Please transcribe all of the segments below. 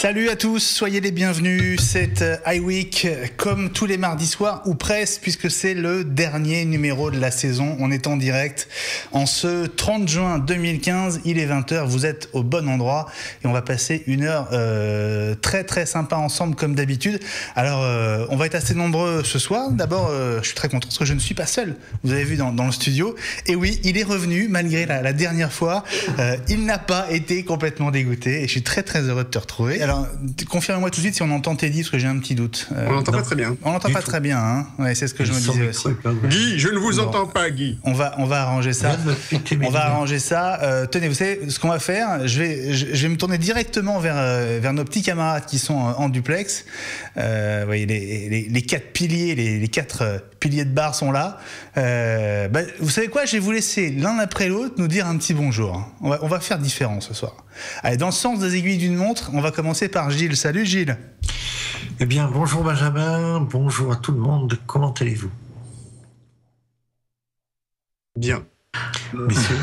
Salut à tous, soyez les bienvenus. C'est iWeek, comme tous les mardis soirs, ou presque, puisque c'est le dernier numéro de la saison. On est en direct en ce 30 juin 2015, il est 20h, vous êtes au bon endroit et on va passer une heure très très sympa ensemble comme d'habitude. Alors on va être assez nombreux ce soir. D'abord, je suis très content parce que je ne suis pas seul, vous avez vu dans le studio. Et oui, il est revenu malgré la dernière fois. Il n'a pas été complètement dégoûté et je suis très très heureux de te retrouver. Alors, confirmez-moi tout de suite si on entend Teddy, parce que j'ai un petit doute. On l'entend pas très bien. On l'entend pas très bien, hein. Ouais, c'est ce que je me disais aussi. Guy, je ne vous entends pas, Guy. On va arranger ça. Tenez, vous savez ce qu'on va faire. Je vais me tourner directement vers nos petits camarades qui sont en duplex. Vous voyez, les quatre piliers, les quatre piliers de bar sont là. Vous savez quoi, je vais vous laisser l'un après l'autre nous dire un petit bonjour. On va faire différent ce soir. Allez, dans le sens des aiguilles d'une montre, on va commencer par Gilles. Salut Gilles. Eh bien, bonjour Benjamin, bonjour à tout le monde, comment allez-vous? Bien. Messieurs.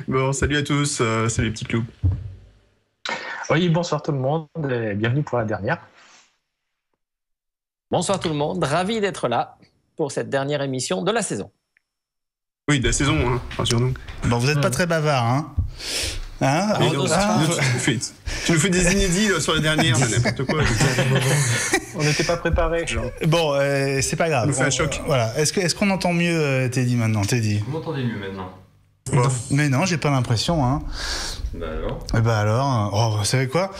Bon, salut à tous, salut les petits clous. Oui, bonsoir tout le monde et bienvenue pour la dernière. Bonsoir tout le monde, ravi d'être là pour cette dernière émission de la saison. Oui, de la saison, hein, rassure-nous. Bon, vous n'êtes pas très bavard, hein? Tu nous fais des inédits là, sur la dernière, n'importe quoi. On n'était pas préparés. Bon, c'est pas grave. On nous fait un choc. Voilà. Est-ce qu'on entend mieux Teddy maintenant, Teddy? Vous m'entendez mieux maintenant? Ouais. Mais non, j'ai pas l'impression. Hein. Bah alors, vous savez quoi,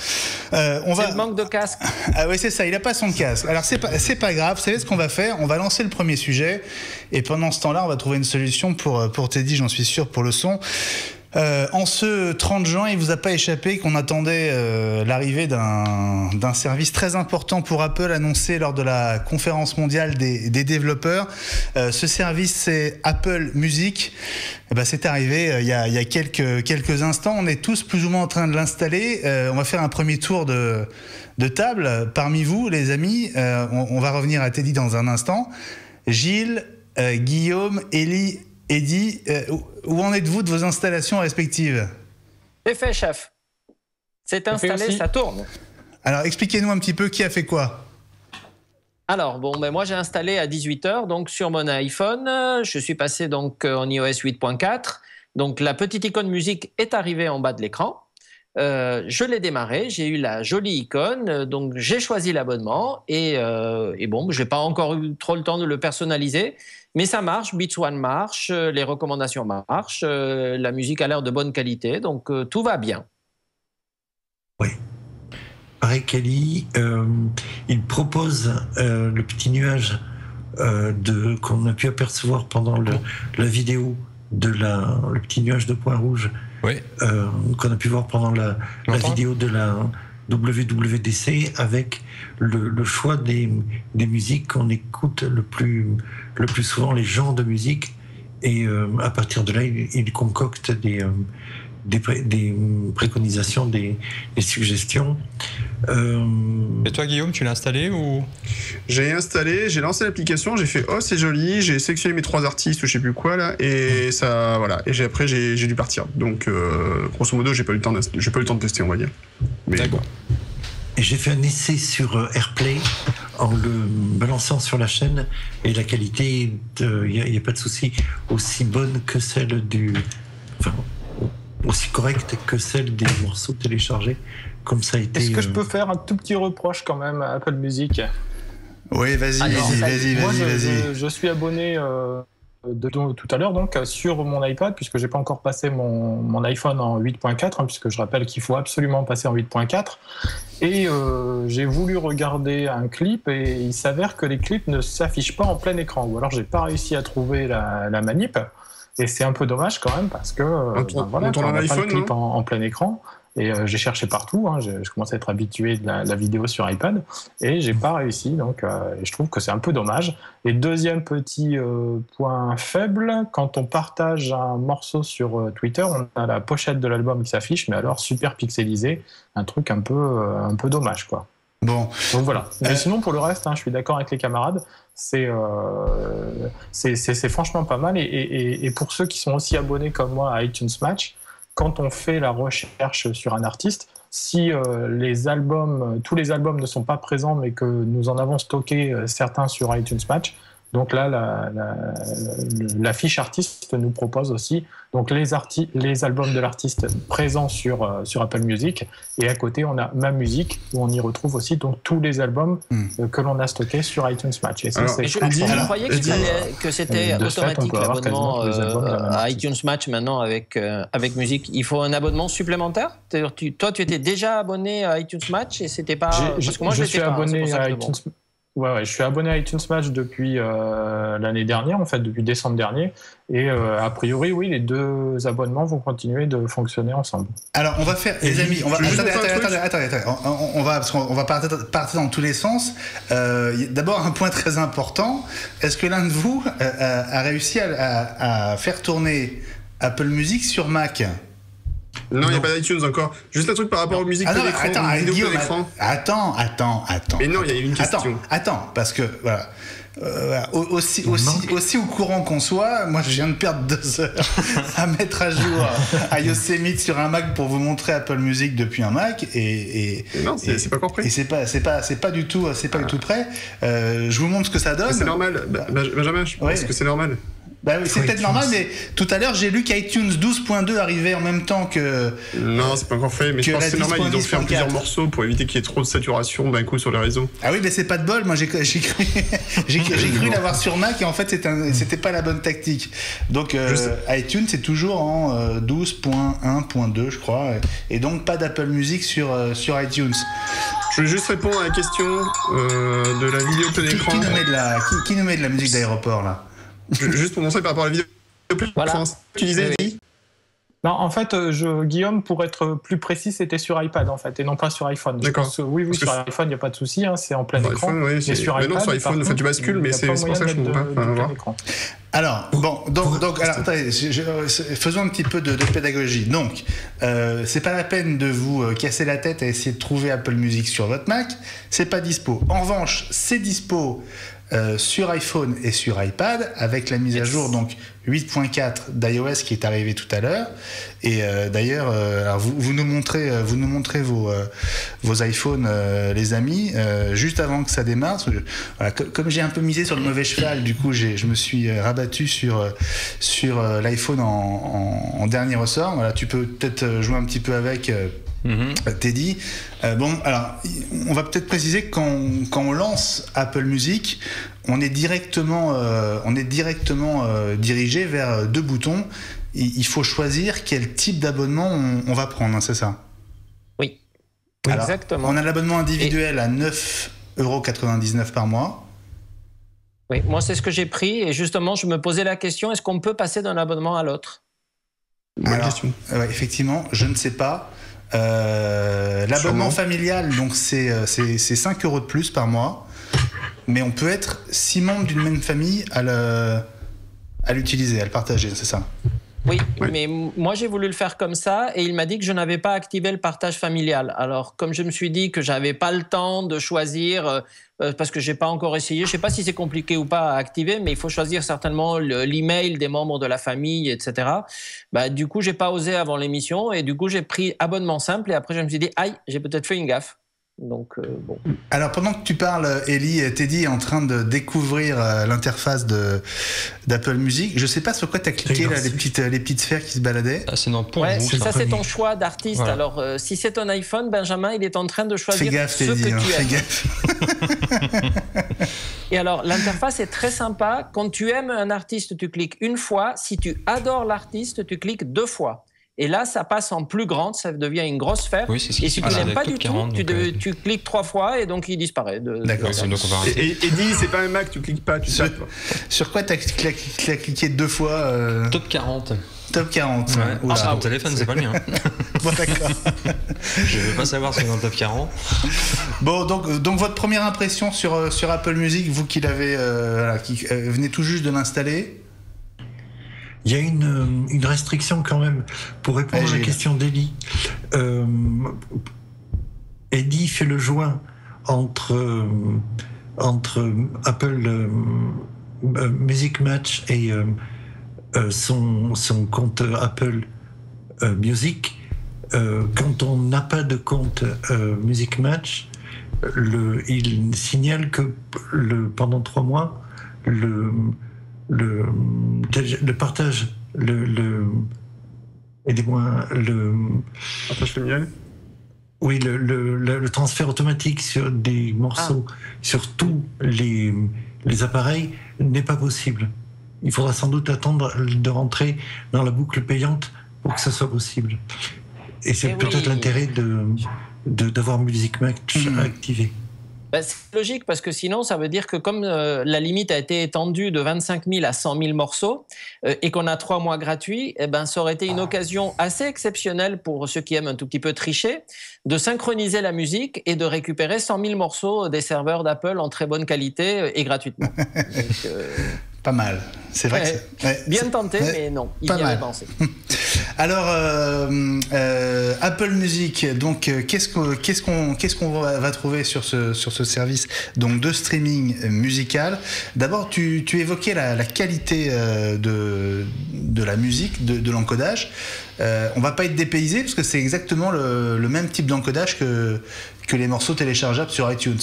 C'est le manque de casque. Ah oui, c'est ça, il a pas son casque. Alors c'est pas grave, vous savez ce qu'on va faire? On va lancer le premier sujet, et pendant ce temps-là, on va trouver une solution pour Teddy, j'en suis sûr, pour le son. En ce 30 juin, il vous a pas échappé qu'on attendait l'arrivée d'un service très important pour Apple annoncé lors de la conférence mondiale des développeurs. Ce service, c'est Apple Music. Et ben, c'est arrivé il y a quelques instants. On est tous plus ou moins en train de l'installer. On va faire un premier tour de table. Parmi vous, les amis, on va revenir à Teddy dans un instant. Gilles, Guillaume, Élie, Eddy, où en êtes-vous de vos installations respectives? C'est fait, chef. C'est installé, ça tourne. Alors, expliquez-nous un petit peu qui a fait quoi. Alors, moi, j'ai installé à 18h, donc sur mon iPhone. Je suis passé donc en iOS 8.4. Donc, la petite icône musique est arrivée en bas de l'écran. Je l'ai démarré, j'ai eu la jolie icône, donc j'ai choisi l'abonnement et je n'ai pas encore eu trop le temps de le personnaliser, mais ça marche, Beats One marche, les recommandations marchent, la musique a l'air de bonne qualité, donc tout va bien. Oui. Pareil qu'Ali, il propose le petit nuage qu'on a pu apercevoir pendant la vidéo le petit nuage de points rouges. Oui. Qu'on a pu voir pendant la vidéo de la WWDC avec le choix des musiques qu'on écoute le plus souvent, les genres de musique, et à partir de là il concocte des préconisations, des suggestions. Et toi Guillaume, tu l'as installé ou? J'ai installé, j'ai lancé l'application, j'ai fait oh c'est joli, j'ai sélectionné mes 3 artistes ou je sais plus quoi là, et ça voilà, et après j'ai dû partir. Donc grosso modo j'ai pas eu le temps de tester, on va dire. Mais d'accord. Bon. Et j'ai fait un essai sur AirPlay en le balançant sur la chaîne, et la qualité, il n'y a pas de souci, aussi bonne que celle aussi correcte que celle des morceaux téléchargés, comme ça a été. Est-ce que je peux faire un tout petit reproche quand même à Apple Music? Oui, vas-y. Je suis abonné tout à l'heure donc sur mon iPad, puisque j'ai pas encore passé mon iPhone en 8.4, puisque je rappelle qu'il faut absolument passer en 8.4, et j'ai voulu regarder un clip et il s'avère que les clips ne s'affichent pas en plein écran, ou alors j'ai pas réussi à trouver la manip. Et c'est un peu dommage quand même parce que on n'a pas le clip en plein écran. Et j'ai cherché partout, hein, je commence à être habitué de la vidéo sur iPad et j'ai pas réussi, donc je trouve que c'est un peu dommage. Et deuxième petit point faible, quand on partage un morceau sur Twitter, on a la pochette de l'album qui s'affiche, mais alors super pixelisé, un truc un peu dommage, quoi. Bon. Donc voilà. Mais sinon, pour le reste, hein, je suis d'accord avec les camarades. C'est franchement pas mal. Et pour ceux qui sont aussi abonnés comme moi à iTunes Match, quand on fait la recherche sur un artiste, si tous les albums ne sont pas présents, mais que nous en avons stocké certains sur iTunes Match, donc là, la fiche artiste nous propose aussi donc les albums de l'artiste présents sur Apple Music, et à côté on a Ma Musique où on y retrouve aussi donc tous les albums que l'on a stockés sur iTunes Match. Et ça, je croyais que c'était automatique l'abonnement à iTunes Match maintenant avec musique. Il faut un abonnement supplémentaire. Toi, tu étais déjà abonné à iTunes Match et c'était pas parce que moi je suis abonné à iTunes. Ouais, je suis abonné à iTunes Match depuis l'année dernière, en fait, depuis décembre dernier. Et a priori, oui, les deux abonnements vont continuer de fonctionner ensemble. Alors, on va faire, les amis, on va parce qu'on va partir dans tous les sens. D'abord, un point très important. Est-ce que l'un de vous a réussi à faire tourner Apple Music sur Mac ? Non, il n'y a pas d'iTunes encore. Juste un truc par rapport aux musiques de l'écran. Attends. Mais non, il y a une question. Attends, parce que voilà. Aussi au courant qu'on soit, moi je viens de perdre 2 heures à mettre à jour à Yosemite sur un Mac pour vous montrer Apple Music depuis un Mac non, c'est pas encore prêt. Et c'est pas du tout prêt. Je vous montre ce que ça donne. Mais c'est normal, Benjamin, je pense que c'est normal. Bah oui, c'est peut-être normal, mais tout à l'heure j'ai lu qu'iTunes 12.2 arrivait en même temps que. Non, c'est pas encore fait, mais je pense que c'est normal. Ils ont fait en plusieurs morceaux pour éviter qu'il y ait trop de saturation d'un coup sur les réseaux. Ah oui, mais c'est pas de bol. Moi j'ai cru l'avoir sur Mac et en fait c'était pas la bonne tactique. Donc iTunes c'est toujours en 12.1.2 je crois, et donc pas d'Apple Music sur iTunes. Je voulais juste répondre à la question de la vidéo plein écran. Qui nous met de la musique d'aéroport là? Juste pour montrer par rapport à la vidéo. Voilà. Tu disais, oui. Non, en fait, Guillaume, pour être plus précis, c'était sur iPad en fait, et non pas sur iPhone. D'accord. Oui, sur iPhone, il n'y a pas de souci, hein, c'est en plein écran. IPhone, oui, mais sur iPad, non, sur iPhone, tu bascules, mais c'est pour ça que je ne comprends pas. Alors, attendez, faisons un petit peu de pédagogie. Donc, c'est pas la peine de vous casser la tête à essayer de trouver Apple Music sur votre Mac, c'est pas dispo. En revanche, c'est dispo sur iPhone et sur iPad avec la mise à jour donc 8.4 d'iOS qui est arrivée tout à l'heure. Et d'ailleurs, alors vous nous montrez vos iPhones, les amis, juste avant que ça démarre. Comme j'ai un peu misé sur le mauvais cheval, du coup je me suis rabattu sur l'iPhone en dernier ressort. Voilà, tu peux peut-être jouer un petit peu avec. Teddy. Bon, alors, on va peut-être préciser que quand on lance Apple Music, on est directement dirigé vers 2 boutons. Il faut choisir quel type d'abonnement on va prendre, hein, c'est ça? Oui, alors, exactement. On a l'abonnement individuel à 9,99€ par mois. Oui, moi c'est ce que j'ai pris et justement je me posais la question, est-ce qu'on peut passer d'un abonnement à l'autre? Bonne question. Effectivement, je ne sais pas. L'abonnement familial, donc c'est 5€ de plus par mois, mais on peut être 6 membres d'une même famille à l'utiliser, à le partager, c'est ça? Oui, mais moi j'ai voulu le faire comme ça et il m'a dit que je n'avais pas activé le partage familial. Alors comme je me suis dit que j'avais pas le temps de choisir, parce que j'ai pas encore essayé, je sais pas si c'est compliqué ou pas à activer, mais il faut choisir certainement l'email des membres de la famille, etc. Bah, du coup j'ai pas osé avant l'émission et du coup j'ai pris abonnement simple et après je me suis dit aïe, j'ai peut-être fait une gaffe. Donc, bon. Alors pendant que tu parles, Ellie, Teddy est en train de découvrir l'interface d'Apple Music. Je sais pas sur quoi tu as cliqué là, les petites sphères qui se baladaient. Ah, c'est dans pour ouais, vous, ça c'est ton choix d'artiste. Voilà. Alors si c'est ton iPhone, Benjamin, il est en train de choisir Teddy, que tu aimes. Fais gaffe. Et alors l'interface est très sympa. Quand tu aimes un artiste, tu cliques une fois. Si tu adores l'artiste, tu cliques 2 fois. Et là, ça passe en plus grande, ça devient une grosse sphère. Oui, c'est ce qui et si tu n'aimes pas du tout, tu cliques 3 fois et donc il disparaît. D'accord. Et dis, c'est pas un Mac, tu cliques pas, tu tapes. Sur quoi tu as cliqué 2 fois Top 40. Top 40. Ouais. C'est ton téléphone, c'est pas le mien. Bon, d'accord. Je veux pas savoir si c'est dans le top 40. Bon, donc votre première impression sur Apple Music, vous qui l'avez, qui venez tout juste de l'installer. Il y a une restriction quand même pour répondre à la question d'Eddie. Eddie fait le joint entre Apple Music Match et son compte Apple Music. Quand on n'a pas de compte Music Match, il signale que pendant 3 mois, le partage, aidez-moi, Partage familial. Oui, le transfert automatique sur des morceaux sur tous les appareils n'est pas possible. Il faudra sans doute attendre de rentrer dans la boucle payante pour que ça soit possible. Et c'est peut-être l'intérêt d'avoir Music Match activé. C'est logique parce que sinon, ça veut dire que comme la limite a été étendue de 25 000 à 100 000 morceaux et qu'on a 3 mois gratuits, ça aurait été une occasion assez exceptionnelle pour ceux qui aiment un tout petit peu tricher de synchroniser la musique et de récupérer 100 000 morceaux des serveurs d'Apple en très bonne qualité et gratuitement. Donc, pas mal. C'est vrai que c'est... bien tenté, mais non, il y avait pensé. Alors, Apple Music, donc qu'est-ce qu'on va trouver sur ce service donc de streaming musical? D'abord, tu évoquais la qualité de la musique, de l'encodage. On va pas être dépaysé parce que c'est exactement le même type d'encodage que les morceaux téléchargeables sur iTunes.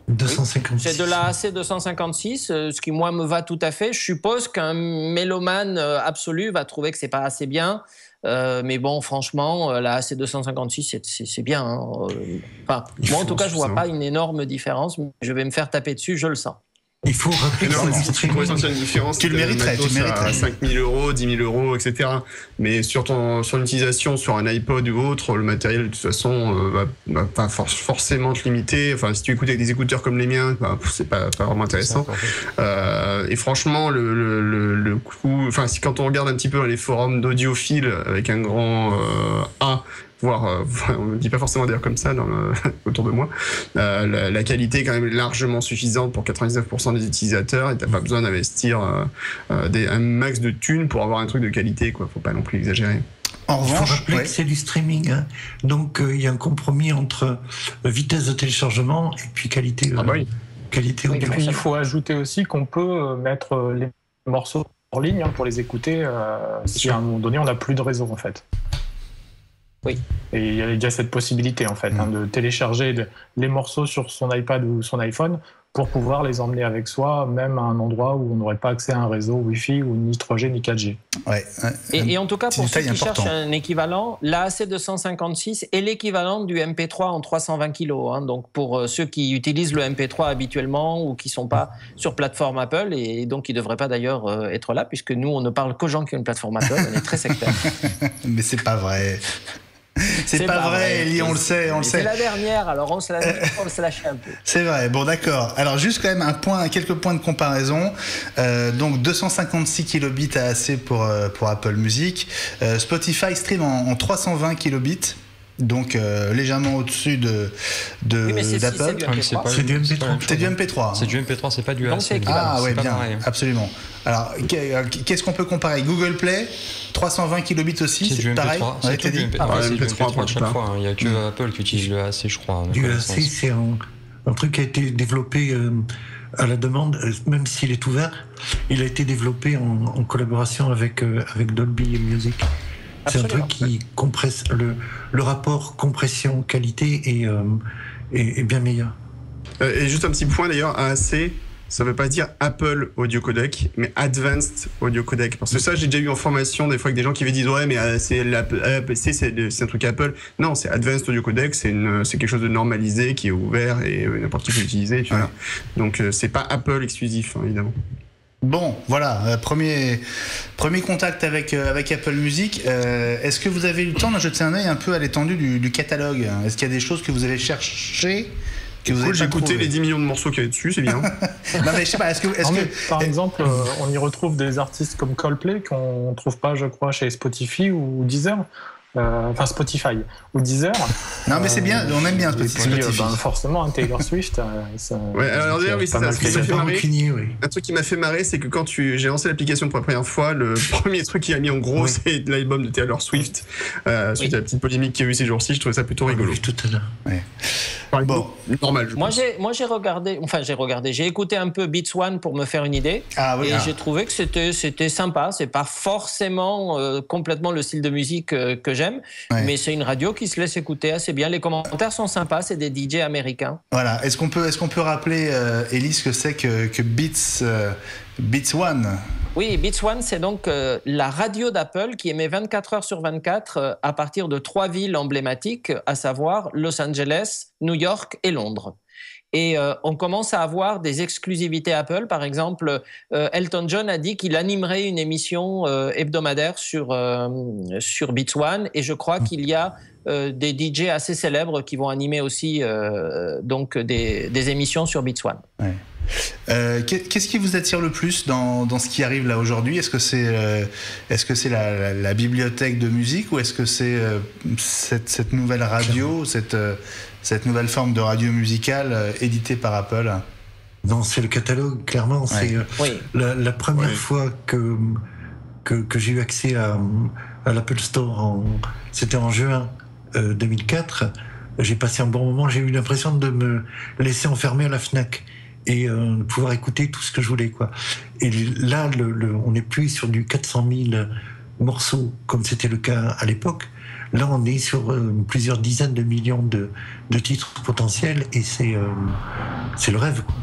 256. C'est de la AC 256, ce qui moi me va tout à fait. Je suppose qu'un mélomane absolu va trouver que c'est pas assez bien, mais bon, franchement, la AC 256 c'est bien. Hein. Enfin, moi en tout cas, je vois pas une énorme différence. Mais je vais me faire taper dessus, je le sens. Il faut rappeler que tu pourrais sentir une différence. Tu le mériterais. À 5 000 €, 10 000 €, etc. Mais sur l'utilisation sur un iPod ou autre, le matériel de toute façon va pas forcément te limiter. Enfin, si tu écoutes avec des écouteurs comme les miens, c'est pas vraiment intéressant. Et franchement, le coup, enfin, quand on regarde un petit peu les forums d'audiophiles avec un grand A. On ne dit pas forcément d'ailleurs comme ça autour de moi, la qualité est quand même largement suffisante pour 99% des utilisateurs et t'as pas besoin d'investir un max de thunes pour avoir un truc de qualité, quoi. Faut pas non plus exagérer. En revanche, il faut rappeler que c'est du streaming, hein. Donc il y a un compromis entre vitesse de téléchargement et puis qualité. Qualité audio. Et puis il faut ajouter aussi qu'on peut mettre les morceaux en ligne pour les écouter si à un moment donné on n'a plus de réseau en fait. Oui. Et il y a cette possibilité en fait de télécharger les morceaux sur son iPad ou son iPhone pour pouvoir les emmener avec soi, même à un endroit où on n'aurait pas accès à un réseau Wi-Fi ou ni 3G ni 4G. Ouais. Et en tout cas, pour ceux qui cherchent un équivalent, la AC256 est l'équivalent du MP3 en 320 kg. Hein. Donc pour ceux qui utilisent le MP3 habituellement ou qui ne sont pas sur plateforme Apple, et donc qui ne devraient pas d'ailleurs être là, puisque nous, on ne parle qu'aux gens qui ont une plateforme Apple, on est très sectaire. Mais c'est pas vrai. C'est pas vrai, Elie, on le sait. C'est la dernière, alors on se lâche un peu. C'est vrai, bon d'accord. Alors juste quand même quelques points de comparaison. Donc 256 kilobits AAC pour Apple Music. Spotify stream en 320 kilobits. Donc légèrement au-dessus d'Apple. C'est du MP3. C'est du MP3. C'est du MP3, c'est pas du AC. Ah ouais, bien, pareil. Absolument. Alors qu'est-ce qu'on peut comparer? Google Play, 320 kilobits aussi, c'est du MP3. pareil. C'est du MP3 à chaque fois. Il n'y a que Mm. Apple qui utilise le AC, je crois. Du AC, c'est un truc qui a été développé à la demande, même s'il est ouvert. Il a été développé en collaboration avec Dolby Music. C'est un truc qui compresse le rapport compression-qualité est bien meilleur. Et juste un petit point d'ailleurs, AAC, ça veut pas dire Apple Audio Codec, mais Advanced Audio Codec. Parce que ça, j'ai déjà eu en formation des fois avec des gens qui me disent ouais, mais c'est un truc Apple. Non, c'est Advanced Audio Codec, c'est quelque chose de normalisé qui est ouvert et n'importe qui peut l'utiliser. Voilà. Donc c'est pas Apple exclusif, hein, évidemment. Bon, voilà, premier contact avec Apple Music. Est-ce que vous avez eu le temps de jeter un œil un peu à l'étendue du catalogue? Est-ce qu'il y a des choses que vous avez cherchées? J'ai écouté les 10 millions de morceaux qu'il y avait dessus, c'est bien. Non mais je sais pas, par exemple, on y retrouve des artistes comme Coldplay qu'on trouve pas, je crois, chez Spotify ou Deezer. Enfin Spotify ou Deezer. Non mais c'est bien, on aime bien Spotify. Forcément, Taylor Swift. Ouais, alors d'ailleurs, oui, c'est ça. Ce qui m'a fait marrer, un truc qui m'a fait marrer, c'est que quand j'ai lancé l'application pour la première fois, le premier truc qui a mis en gros, c'est l'album de Taylor Swift. Suite à la petite polémique qu'il y a eu ces jours-ci, je trouvais ça plutôt rigolo. Oui, tout à l'heure. Ouais. Bon, normal. Moi, j'ai écouté un peu Beats One pour me faire une idée. J'ai trouvé que c'était sympa. C'est pas forcément complètement le style de musique que j'aime. Mais c'est une radio qui se laisse écouter assez bien. Les commentaires sont sympas, c'est des DJ américains. Voilà. Est-ce qu'on peut rappeler, Ellie, ce que c'est que Beats One? Oui, Beats One, c'est donc la radio d'Apple qui émet 24 heures sur 24 à partir de 3 villes emblématiques, à savoir Los Angeles, New York et Londres. Et on commence à avoir des exclusivités Apple. Par exemple, Elton John a dit qu'il animerait une émission hebdomadaire sur Beats One. Et je crois qu'il y a des DJ assez célèbres qui vont animer aussi donc des émissions sur Beats One. Ouais. Qu'est-ce qui vous attire le plus dans ce qui arrive là aujourd'hui? Est-ce que c'est la bibliothèque de musique, ou est-ce que c'est cette nouvelle radio, cette nouvelle forme de radio musicale éditée par Apple? Non, c'est le catalogue, clairement. C'est la première fois que j'ai eu accès à l'Apple Store, c'était en juin 2004. J'ai passé un bon moment, j'ai eu l'impression de me laisser enfermer à la FNAC et de pouvoir écouter tout ce que je voulais, quoi. Et là, on n'est plus sur du 400 000 morceaux comme c'était le cas à l'époque. Là, on est sur plusieurs dizaines de millions de titres potentiels, et c'est le rêve, quoi.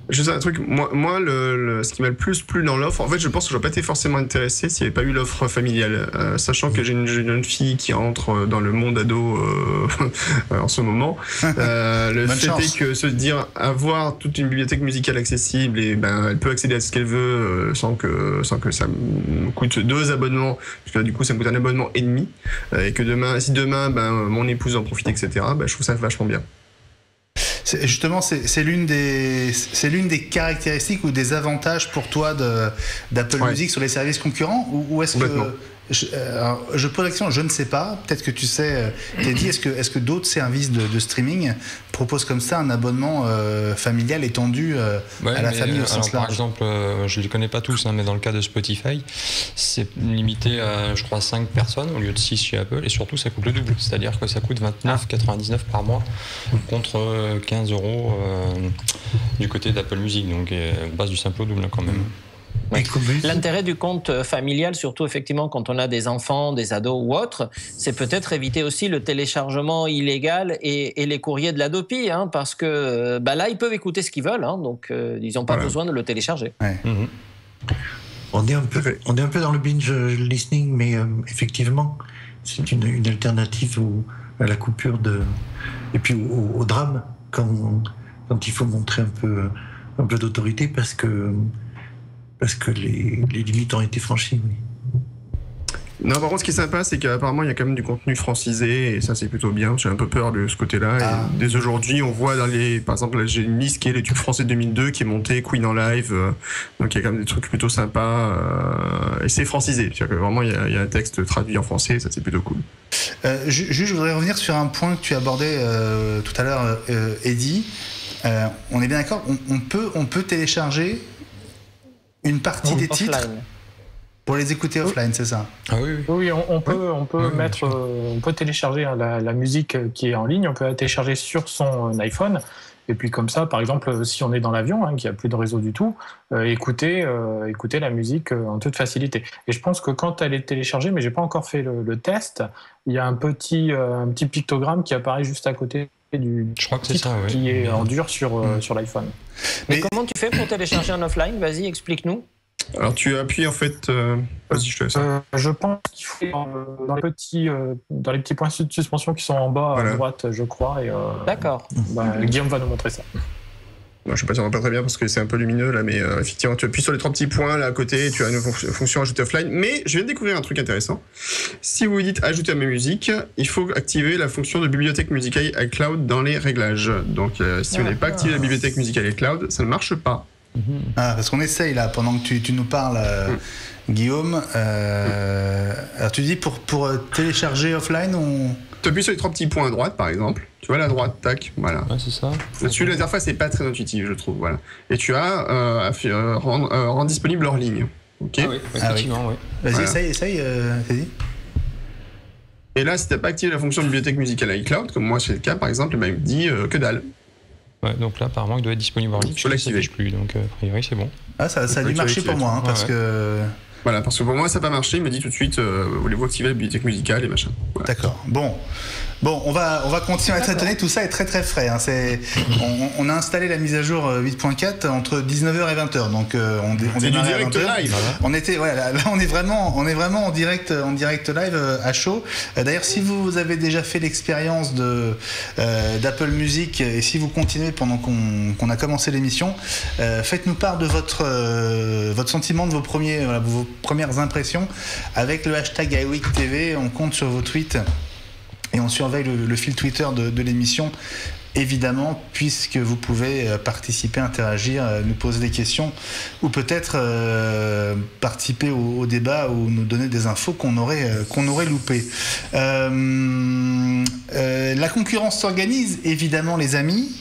Je sais un truc, moi ce qui m'a le plus plu dans l'offre, en fait, je pense que j'aurais pas été forcément intéressé s'il n'y avait pas eu l'offre familiale. Sachant que j'ai une jeune fille qui entre dans le monde ado en ce moment. Le fait est que se dire avoir toute une bibliothèque musicale accessible, et elle peut accéder à ce qu'elle veut sans que ça me coûte 2 abonnements. Parce que là, du coup, ça me coûte un abonnement et demi. Et que si demain mon épouse en profite, etc. Je trouve ça vachement bien. Justement, c'est l'une des caractéristiques ou des avantages pour toi d'Apple Music sur les services concurrents, ou est-ce que je pose la question, je ne sais pas, peut-être que tu sais, Teddy, est-ce que d'autres services de streaming proposent comme ça un abonnement familial étendu à la famille au sens large? Par exemple, je ne les connais pas tous, mais dans le cas de Spotify, c'est limité à, je crois, 5 personnes au lieu de 6 chez Apple, et surtout ça coûte le double, c'est-à-dire que ça coûte 29,99 par mois contre 15 € du côté d'Apple Music, donc base du simple au double quand même. Ouais. L'intérêt du compte familial, surtout effectivement quand on a des enfants, des ados ou autres, c'est peut-être éviter aussi le téléchargement illégal et les courriers de l'Adopi, parce que là ils peuvent écouter ce qu'ils veulent, donc ils n'ont pas besoin de le télécharger. Ouais. On est un peu dans le binge listening, mais effectivement c'est une alternative à la coupure et puis au drame quand il faut montrer un peu d'autorité, parce que les limites ont été franchies. Oui. Non, par contre, ce qui est sympa, c'est qu'apparemment, il y a quand même du contenu francisé, et ça, c'est plutôt bien. J'ai un peu peur de ce côté-là. Et dès aujourd'hui, on voit par exemple, là, j'ai une liste qui est les tubes français 2002, qui est montée, Queen en live. Donc, il y a quand même des trucs plutôt sympas. Et c'est francisé. C'est-à-dire que vraiment, il y a un texte traduit en français, ça, c'est plutôt cool. Je voudrais revenir sur un point que tu abordais tout à l'heure, Eddy. On est bien d'accord, on peut télécharger une partie des titres pour les écouter offline, c'est ça? Oui, on peut télécharger la musique qui est en ligne, on peut la télécharger sur son iPhone, et puis comme ça, par exemple, si on est dans l'avion, qu'il n'y a plus de réseau du tout, écouter la musique en toute facilité. Et je pense que quand elle est téléchargée, mais j'ai pas encore fait le test, il y a un petit pictogramme qui apparaît juste à côté du titre qui est en dur sur l'iPhone. Mais comment tu fais pour télécharger un offline? Vas-y, explique-nous. Alors tu appuies en fait... Vas-y, je te laisse. Je pense qu'il faut dans les petits points de suspension qui sont en bas à droite, je crois. Et, d'accord. Guillaume va nous montrer ça. Non, je sais pas si on voit pas très bien parce que c'est un peu lumineux là, mais effectivement, tu appuies sur les 3 petits points là à côté, tu as une fonction ajouter offline. Mais je viens de découvrir un truc intéressant. Si vous dites ajouter à ma musique, il faut activer la fonction de bibliothèque musicale iCloud dans les réglages. Donc, si vous n'avez pas activé la bibliothèque musicale iCloud, ça ne marche pas. Ah, parce qu'on essaye là, pendant que tu nous parles, Guillaume. Alors tu dis pour télécharger offline, tu appuies sur les 3 petits points à droite, par exemple. Tu vois, là, à droite, tac, voilà. Ouais, c'est ça. Là-dessus, l'interface n'est pas très intuitive, je trouve. Voilà. Et tu as rendre disponible hors ligne. Ok. Ah oui, effectivement, oui. Vas-y, Voilà. essaye, Teddy. Et là, si tu n'as pas activé la fonction de bibliothèque musicale iCloud, comme moi c'est le cas, par exemple, il me dit que dalle. Ouais, donc là, apparemment, il doit être disponible en ligne. Faut l'activer. Ça plus, donc a priori, c'est bon. Ah, ça a dû marcher pour moi, parce que... Voilà, parce que pour moi, ça n'a pas marché. Il me dit tout de suite, voulez-vous activer la bibliothèque musicale et machin. Voilà. D'accord. Bon, on va continuer à être étonné. Tout ça est très très frais. Hein. On a installé la mise à jour 8.4 entre 19h et 20h. Donc on C'est du démarrait à direct 20h. live. Voilà. On était, là on est vraiment en direct live à chaud. D'ailleurs, si vous avez déjà fait l'expérience d'Apple Music et si vous continuez pendant qu'on a commencé l'émission, faites-nous part de votre sentiment, de vos premières impressions avec le hashtag iWeekTV. On compte sur vos tweets. Et on surveille le fil Twitter de l'émission, évidemment, puisque vous pouvez participer, interagir, nous poser des questions, ou peut-être participer au débat ou nous donner des infos qu'on aurait loupées. La concurrence s'organise, évidemment, les amis.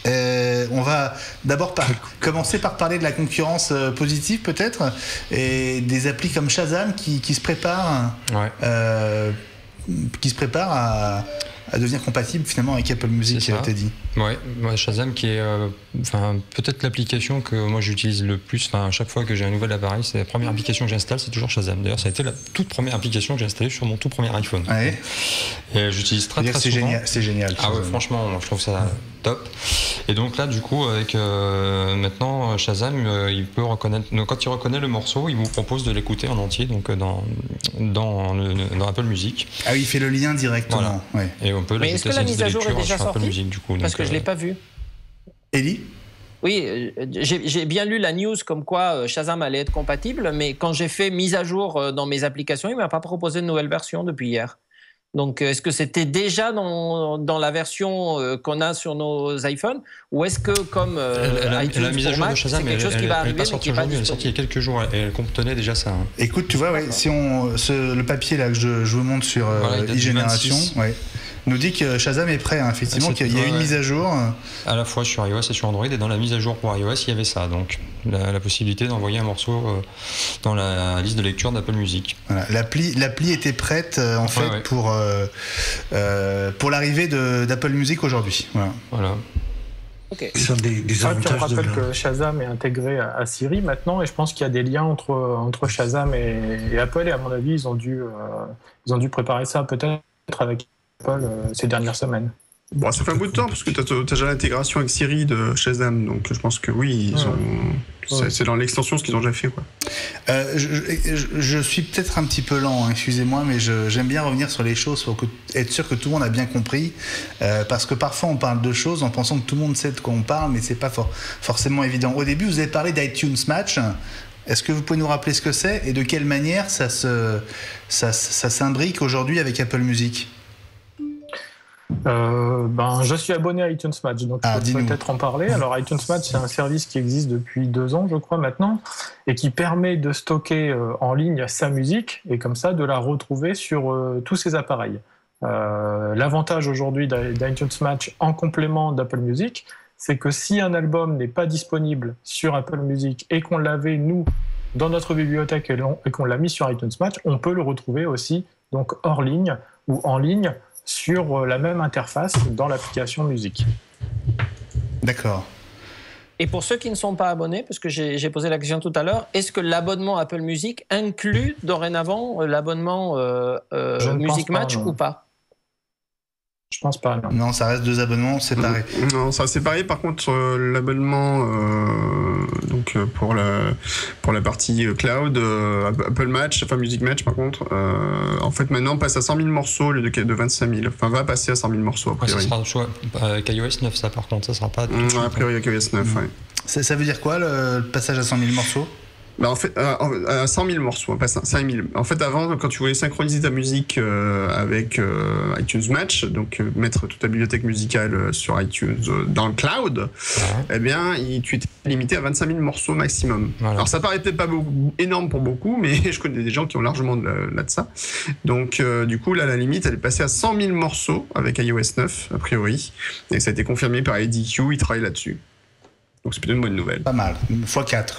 On va d'abord commencer par parler de la concurrence positive, peut-être, et des applis comme Shazam qui se préparent. Ouais. Qui se prépare à devenir compatible finalement avec Apple Music, t'as dit. Ouais, Shazam qui est peut-être l'application que moi j'utilise le plus. À chaque fois que j'ai un nouvel appareil, c'est la première application que j'installe, c'est toujours Shazam. D'ailleurs, ça a été la toute première application que j'ai installée sur mon tout premier iPhone. Ouais. Et j'utilise très souvent. C'est génial. Ah ouais, franchement, je trouve ça top. Et donc là, du coup, avec maintenant Shazam, il peut reconnaître. Donc, quand il reconnaît le morceau, il vous propose de l'écouter en entier, donc dans Apple Music. Ah oui, il fait le lien directement. Voilà. Ouais. Et on peut mais est-ce que la mise à jour est déjà sortie Music, du coup, parce que je l'ai pas vu. Ellie ? Oui, j'ai bien lu la news comme quoi Shazam allait être compatible, mais quand j'ai fait mise à jour dans mes applications, il m'a pas proposé de nouvelle version depuis hier. Donc, est-ce que c'était déjà dans la version qu'on a sur nos iPhones, ou est-ce que comme la mise à jour Mac, de Shazam, c'est quelque chose qui va arriver, elle est pas sortie aujourd'hui, elle est sortie il y a quelques jours, et elle contenait déjà ça. Hein. Écoute, tu vois, si le papier là que je vous montre sur e-génération, nous dit que Shazam est prêt, hein, effectivement, qu'il y a une mise à jour. À la fois sur iOS et sur Android, et dans la mise à jour pour iOS, il y avait ça, donc la possibilité d'envoyer un morceau dans la liste de lecture d'Apple Music. Voilà, l'appli était prête pour l'arrivée d'Apple Music aujourd'hui. Voilà. Okay. Ce sont des avantages. On rappelle que Shazam est intégré à Siri maintenant, et je pense qu'il y a des liens entre Shazam et Apple, et à mon avis, ils ont dû préparer ça peut-être avec Apple ces dernières semaines. Bon, ça fait un bout de temps parce que tu as déjà l'intégration avec Siri de Shazam, donc je pense que oui, c'est dans l'extension ce qu'ils ont déjà fait, quoi. Je suis peut-être un petit peu lent, hein, excusez-moi, mais j'aime bien revenir sur les choses pour être sûr que tout le monde a bien compris, parce que parfois on parle de choses en pensant que tout le monde sait de quoi on parle, mais c'est pas forcément évident. Au début, vous avez parlé d'iTunes Match. Est-ce que vous pouvez nous rappeler ce que c'est et de quelle manière ça s'imbrique aujourd'hui avec Apple Music ? Je suis abonné à iTunes Match, donc je peux peut-être en parler. Alors iTunes Match, c'est un service qui existe depuis 2 ans, je crois maintenant, et qui permet de stocker en ligne sa musique et comme ça de la retrouver sur tous ses appareils. L'avantage aujourd'hui d'iTunes Match en complément d'Apple Music, c'est que si un album n'est pas disponible sur Apple Music et qu'on l'avait nous dans notre bibliothèque et qu'on l'a mis sur iTunes Match, on peut le retrouver aussi donc hors ligne ou en ligne sur la même interface dans l'application musique. D'accord. Et pour ceux qui ne sont pas abonnés, parce que j'ai posé la question tout à l'heure, est-ce que l'abonnement Apple Music inclut dorénavant l'abonnement Music Match ou pas ? Je pense pas, non. Non, ça reste 2 abonnements séparés. Non, ça séparé. Par contre, l'abonnement donc pour la partie cloud, Apple Match, enfin Music Match, par contre, en fait maintenant passe à 100 000 morceaux au lieu de 25 000. Enfin, va passer à 100 000 morceaux a priori. Ça sera soit avec iOS 9, ça par contre, ça sera pas. A priori avec iOS 9, ouais. Ça veut dire quoi le passage à 100 000 morceaux? Bah en fait, à 100 000 morceaux, pas 5 000. En fait, avant, quand tu voulais synchroniser ta musique avec iTunes Match, donc mettre toute ta bibliothèque musicale sur iTunes dans le cloud, eh bien, tu étais limité à 25 000 morceaux maximum. Voilà. Alors, ça paraît peut-être pas énorme pour beaucoup, mais je connais des gens qui ont largement là de ça. Donc, du coup, là, la limite, elle est passée à 100 000 morceaux avec iOS 9, a priori. Et ça a été confirmé par ADQ, ils travaillent là-dessus. Donc, c'est plutôt une bonne nouvelle. Pas mal, x4.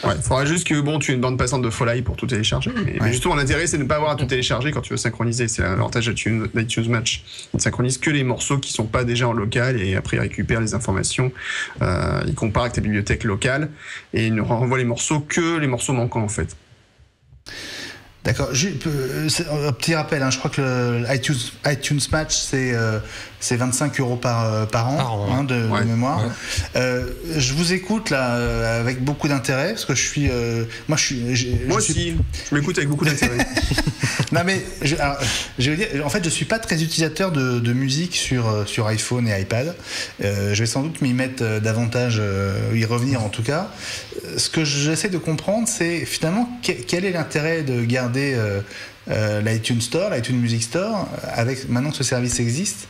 Ouais, il faudra juste que tu aies une bande passante de Foley pour tout télécharger. Mais justement, l'intérêt, c'est de ne pas avoir à tout télécharger quand tu veux synchroniser. C'est l'avantage d'iTunes Match. Il ne synchronise que les morceaux qui ne sont pas déjà en local et après, il récupère les informations. Il compare avec ta bibliothèque locale et il ne renvoie les morceaux que les morceaux manquants, en fait. D'accord. Un petit rappel, je crois que iTunes Match, c'est 25 € par an, de mémoire. Ouais. Je vous écoute là avec beaucoup d'intérêt parce que je suis. Moi aussi, je m'écoute avec beaucoup d'intérêt. Non mais je veux dire, en fait, je suis pas très utilisateur de musique sur iPhone et iPad. Je vais sans doute m'y mettre davantage, y revenir en tout cas. Ce que j'essaie de comprendre, c'est finalement quel est l'intérêt de garder l'iTunes Store, l'iTunes Music Store, avec maintenant que ce service existe.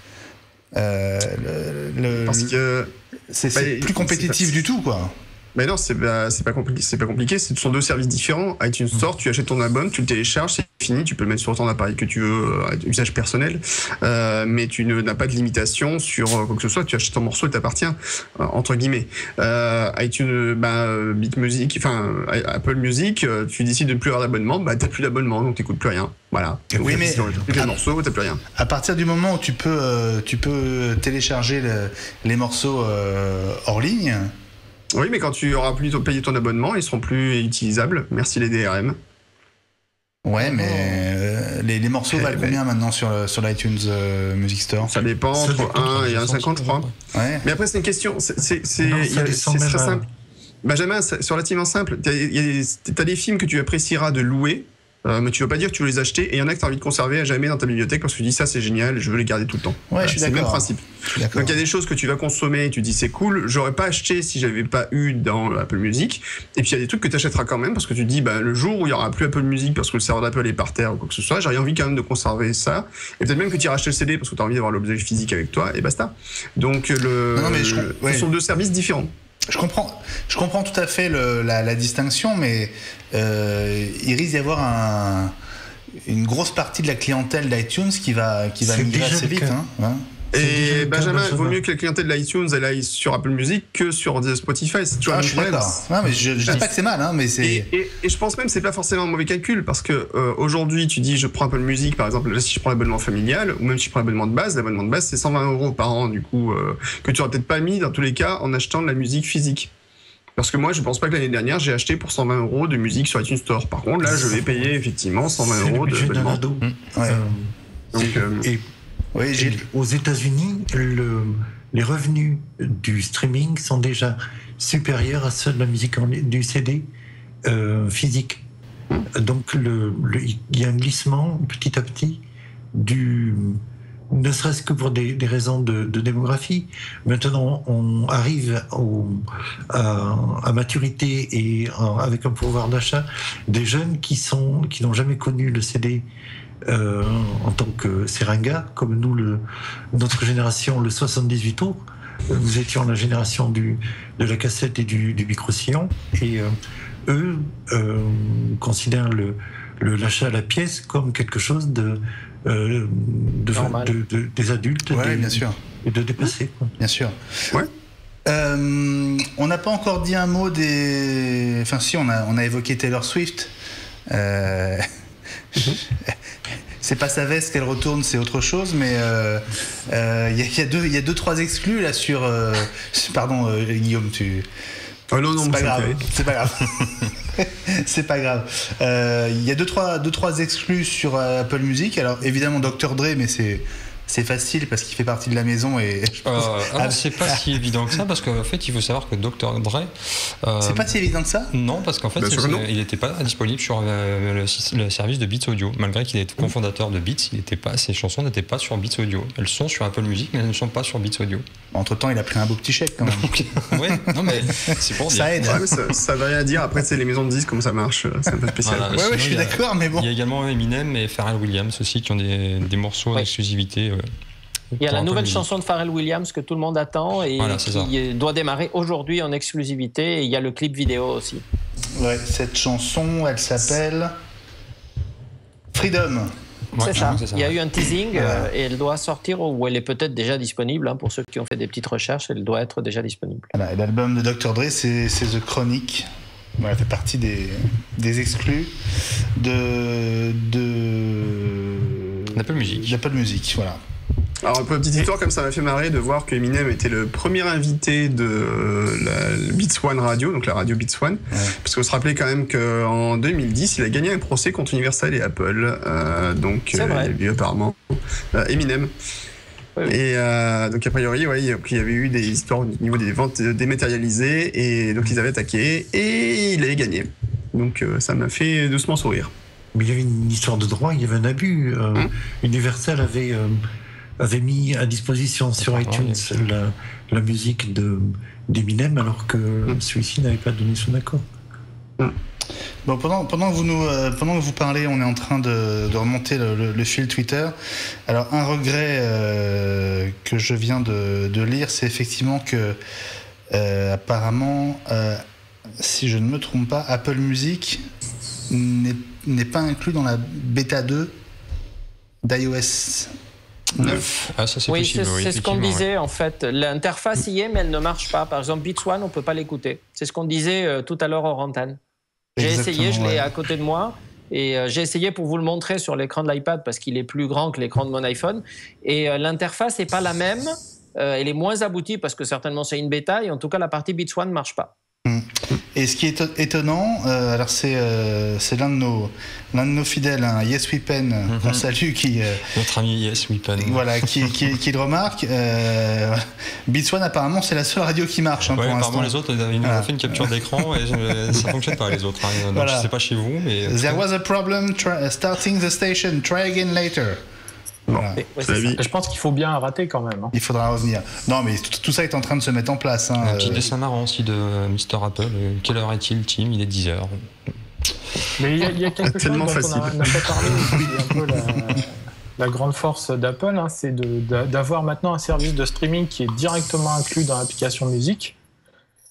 Parce que c'est plus compétitif du tout, quoi. Mais non, c'est pas compliqué. Ce sont 2 services différents. iTunes Store, tu achètes ton abonnement, tu le télécharges, c'est fini, tu peux le mettre sur ton appareil que tu veux, à usage personnel, mais tu n'as pas de limitation sur quoi que ce soit. Tu achètes ton morceau, il t'appartient, entre guillemets. iTunes, BitMusic, enfin Apple Music, tu décides de ne plus avoir d'abonnement, t'as plus d'abonnement, donc t'écoutes plus rien. Voilà. Donc, oui, mais plus de morceaux, t'as plus rien. À partir du moment où tu peux télécharger les morceaux hors ligne. Oui, mais quand tu auras plus payé ton abonnement, ils seront plus utilisables. Merci les DRM. Ouais, mais les morceaux valent combien maintenant sur l'iTunes Music Store? Ça dépend, entre 1 et 1,50, je crois. Ouais. Mais après, c'est une question. C'est très simple. Benjamin, c'est relativement simple. T'as des films que tu apprécieras de louer. Mais tu veux pas dire que tu veux les acheter et il y en a que tu as envie de conserver à jamais dans ta bibliothèque parce que tu dis ça c'est génial, je veux les garder tout le temps. Ouais, je suis d'accord. C'est le même principe. Donc il y a des choses que tu vas consommer et tu dis c'est cool, j'aurais pas acheté si j'avais pas eu dans Apple Music. Et puis il y a des trucs que tu achèteras quand même parce que tu dis le jour où il y aura plus Apple Music parce que le serveur d'Apple est par terre ou quoi que ce soit, j'aurais envie quand même de conserver ça. Et peut-être même que tu iras acheter le CD parce que tu as envie d'avoir l'objet physique avec toi et basta. Donc ce sont 2 services différents. Je comprends tout à fait la distinction, mais il risque d'y avoir une grosse partie de la clientèle d'iTunes qui va migrer assez vite. Et Benjamin, il vaut mieux que la clientèle de l'iTunes elle aille sur Apple Music que sur Spotify. C'est toujours je suis d'accord. Non, mais je dis pas que c'est mal, mais c'est. Et je pense même que c'est pas forcément un mauvais calcul parce que aujourd'hui, tu dis je prends Apple Music par exemple, là, si je prends l'abonnement familial ou même si je prends l'abonnement de base c'est 120 € par an du coup que tu auras peut-être pas mis dans tous les cas en achetant de la musique physique. Parce que moi, je pense pas que l'année dernière, j'ai acheté pour 120 € de musique sur iTunes Store. Par contre, là, je vais payer effectivement 120 € de abonnement. Aux États-Unis, les revenus du streaming sont déjà supérieurs à ceux de la musique du CD physique. Donc, il y a un glissement petit à petit ne serait-ce que pour des raisons de démographie. Maintenant, on arrive à maturité et avec un pouvoir d'achat des jeunes qui n'ont jamais connu le CD en tant que seringa, comme nous, notre génération, le 78 tours. Nous étions la génération de la cassette et du micro-sillon. Et eux considèrent l'achat à la pièce comme quelque chose des adultes bien sûr. Et de dépassé. Bien sûr. Ouais. On n'a pas encore dit un mot des. Enfin, si, on a évoqué Taylor Swift. C'est pas sa veste qu'elle retourne, c'est autre chose, mais il y a 2-3 exclus là sur. Pardon, Guillaume, tu. Oh non, c'est pas grave. C'est pas grave. C'est pas grave. Il y a 2-3 exclus sur Apple Music. Alors évidemment Dr Dre, mais c'est c'est facile parce qu'il fait partie de la maison et. C'est pas si évident que ça parce qu'en fait, il faut savoir que Dr. Dre. C'est pas si évident que ça ? Non, parce qu'en fait, il n'était pas disponible sur le service de Beats Audio. Malgré qu'il est cofondateur de Beats, ses chansons n'étaient pas sur Beats Audio. Elles sont sur Apple Music, mais elles ne sont pas sur Beats Audio. Entre-temps, il a pris un beau petit chèque quand même. Ouais, non mais c'est pour dire. Ça aide. Ouais, mais ça veut rien dire. Après, c'est les maisons de disques, comment ça marche, c'est un peu spécial. Voilà, ouais, je suis d'accord, mais bon. Il y a également Eminem et Pharrell Williams aussi qui ont des morceaux d'exclusivité. Il y a la nouvelle chanson de Pharrell Williams que tout le monde attend et qui doit démarrer aujourd'hui en exclusivité. Et il y a le clip vidéo aussi. Ouais, cette chanson, elle s'appelle Freedom. C'est ça. Il y a eu un teasing et elle doit sortir, ou elle est peut-être déjà disponible. Pour ceux qui ont fait des petites recherches, elle doit être déjà disponible. Voilà, l'album de Dr. Dre, c'est The Chronic. Voilà, fait partie des exclus d'Apple Music. D'Apple Music, voilà. Alors, pour une petite histoire, comme ça m'a fait marrer de voir que Eminem était le premier invité de la Beats One Radio, donc la radio Beats One. Ouais. Parce qu'on se rappelait quand même qu'en 2010, il a gagné un procès contre Universal et Apple. Donc, il y a eu apparemment Eminem. Oui. Et donc, a priori, il y avait eu des histoires au niveau des ventes dématérialisées, et donc ils avaient attaqué, et il avait gagné. Donc, ça m'a fait doucement sourire. Mais il y avait une histoire de droit, il y avait un abus. Universal avait mis à disposition sur iTunes la musique d'Eminem alors que celui-ci n'avait pas donné son accord. Bon, pendant que vous parlez, on est en train de remonter le fil Twitter. Alors, un regret que je viens de lire, c'est effectivement que apparemment, si je ne me trompe pas, Apple Music n'est pas inclus dans la bêta 2 d'iOS 9. Ah, ça, c'est oui, possible, c'est ce qu'on disait en fait. L'interface y est, mais elle ne marche pas. Par exemple, Beats One, on ne peut pas l'écouter. C'est ce qu'on disait tout à l'heure hors antenne. J'ai essayé, je l'ai à côté de moi. Et j'ai essayé pour vous le montrer sur l'écran de l'iPad parce qu'il est plus grand que l'écran de mon iPhone. Et l'interface n'est pas la même. Elle est moins aboutie parce que certainement c'est une bêta. Et en tout cas, la partie Beats One ne marche pas. Et ce qui est étonnant, alors c'est l'un de nos fidèles, Yes We Pen, qu'on salue, notre ami Yes We Pen, voilà, qui le remarque. Beats One, apparemment, c'est la seule radio qui marche pour l'instant. Apparemment, les autres, ils nous ont fait une capture d'écran et ça fonctionne pas, les autres. Donc, voilà. Je sais pas chez vous, mais there was a problem starting the station. Try again later. Voilà. Je pense qu'il faut bien rater quand même. Il faudra revenir. Non, mais tout ça est en train de se mettre en place. Un petit dessin marrant aussi de Mr. Apple. Quelle heure est-il, Tim ? Il est 10h. Mais il y a quelque chose dont on n'a pas parlé aussi, un peu la grande force d'Apple, c'est d'avoir maintenant un service de streaming qui est directement inclus dans l'application musique.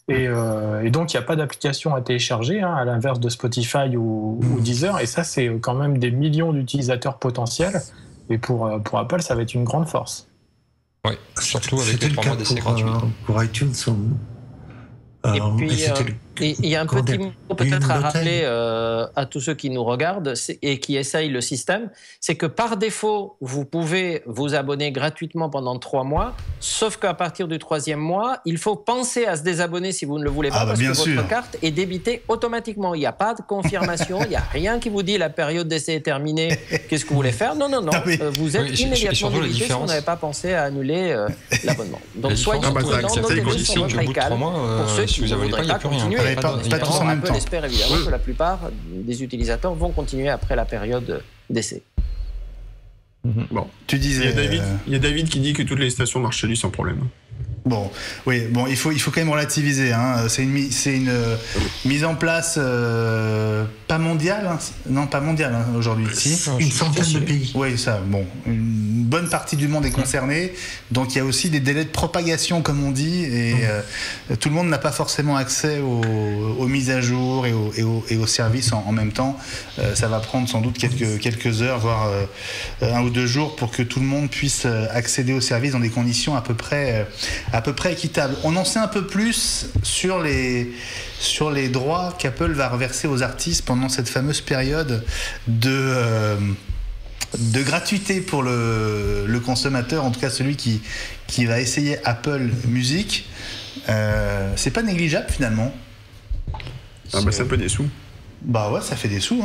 Et donc, il n'y a pas d'application à télécharger, à l'inverse de Spotify ou Deezer. Et ça, c'est quand même des millions d'utilisateurs potentiels. Et pour Apple, ça va être une grande force. Oui, surtout avec les 3 mois d'essai gratuits. Pour iTunes, et puis, il y a un petit mot peut-être à rappeler à tous ceux qui nous regardent et qui essayent le système, c'est que par défaut, vous pouvez vous abonner gratuitement pendant 3 mois, sauf qu'à partir du 3e mois, il faut penser à se désabonner si vous ne le voulez pas, parce que votre carte est débitée automatiquement. Il n'y a pas de confirmation, il n'y a rien qui vous dit la période d'essai est terminée, qu'est-ce que vous voulez faire. Non, vous êtes immédiatement débité si vous n'avez pas pensé à annuler l'abonnement. Donc soyez prudents, notez-le sur votre iCal pour ceux qui ne voudraient pas continuer. Pas tous en même temps. On espère évidemment que la plupart des utilisateurs vont continuer après la période d'essai. Bon, tu disais. Il y a David qui dit que toutes les stations marchent chez lui sans problème. Bon, oui, bon, il faut quand même relativiser. C'est une mise en place pas mondiale, non pas mondiale aujourd'hui. Si. Une centaine de pays. Oui, ça. Bon, une bonne partie du monde est concernée, donc il y a aussi des délais de propagation, comme on dit, et tout le monde n'a pas forcément accès aux mises à jour et aux services en même temps. Ça va prendre sans doute quelques heures, voire 1 ou 2 jours, pour que tout le monde puisse accéder aux services dans des conditions à peu près équitable. On en sait un peu plus sur les droits qu'Apple va reverser aux artistes pendant cette fameuse période de gratuité pour le consommateur, en tout cas celui qui va essayer Apple Music. C'est pas négligeable finalement. Ça fait des sous. Bah ouais, ça fait des sous.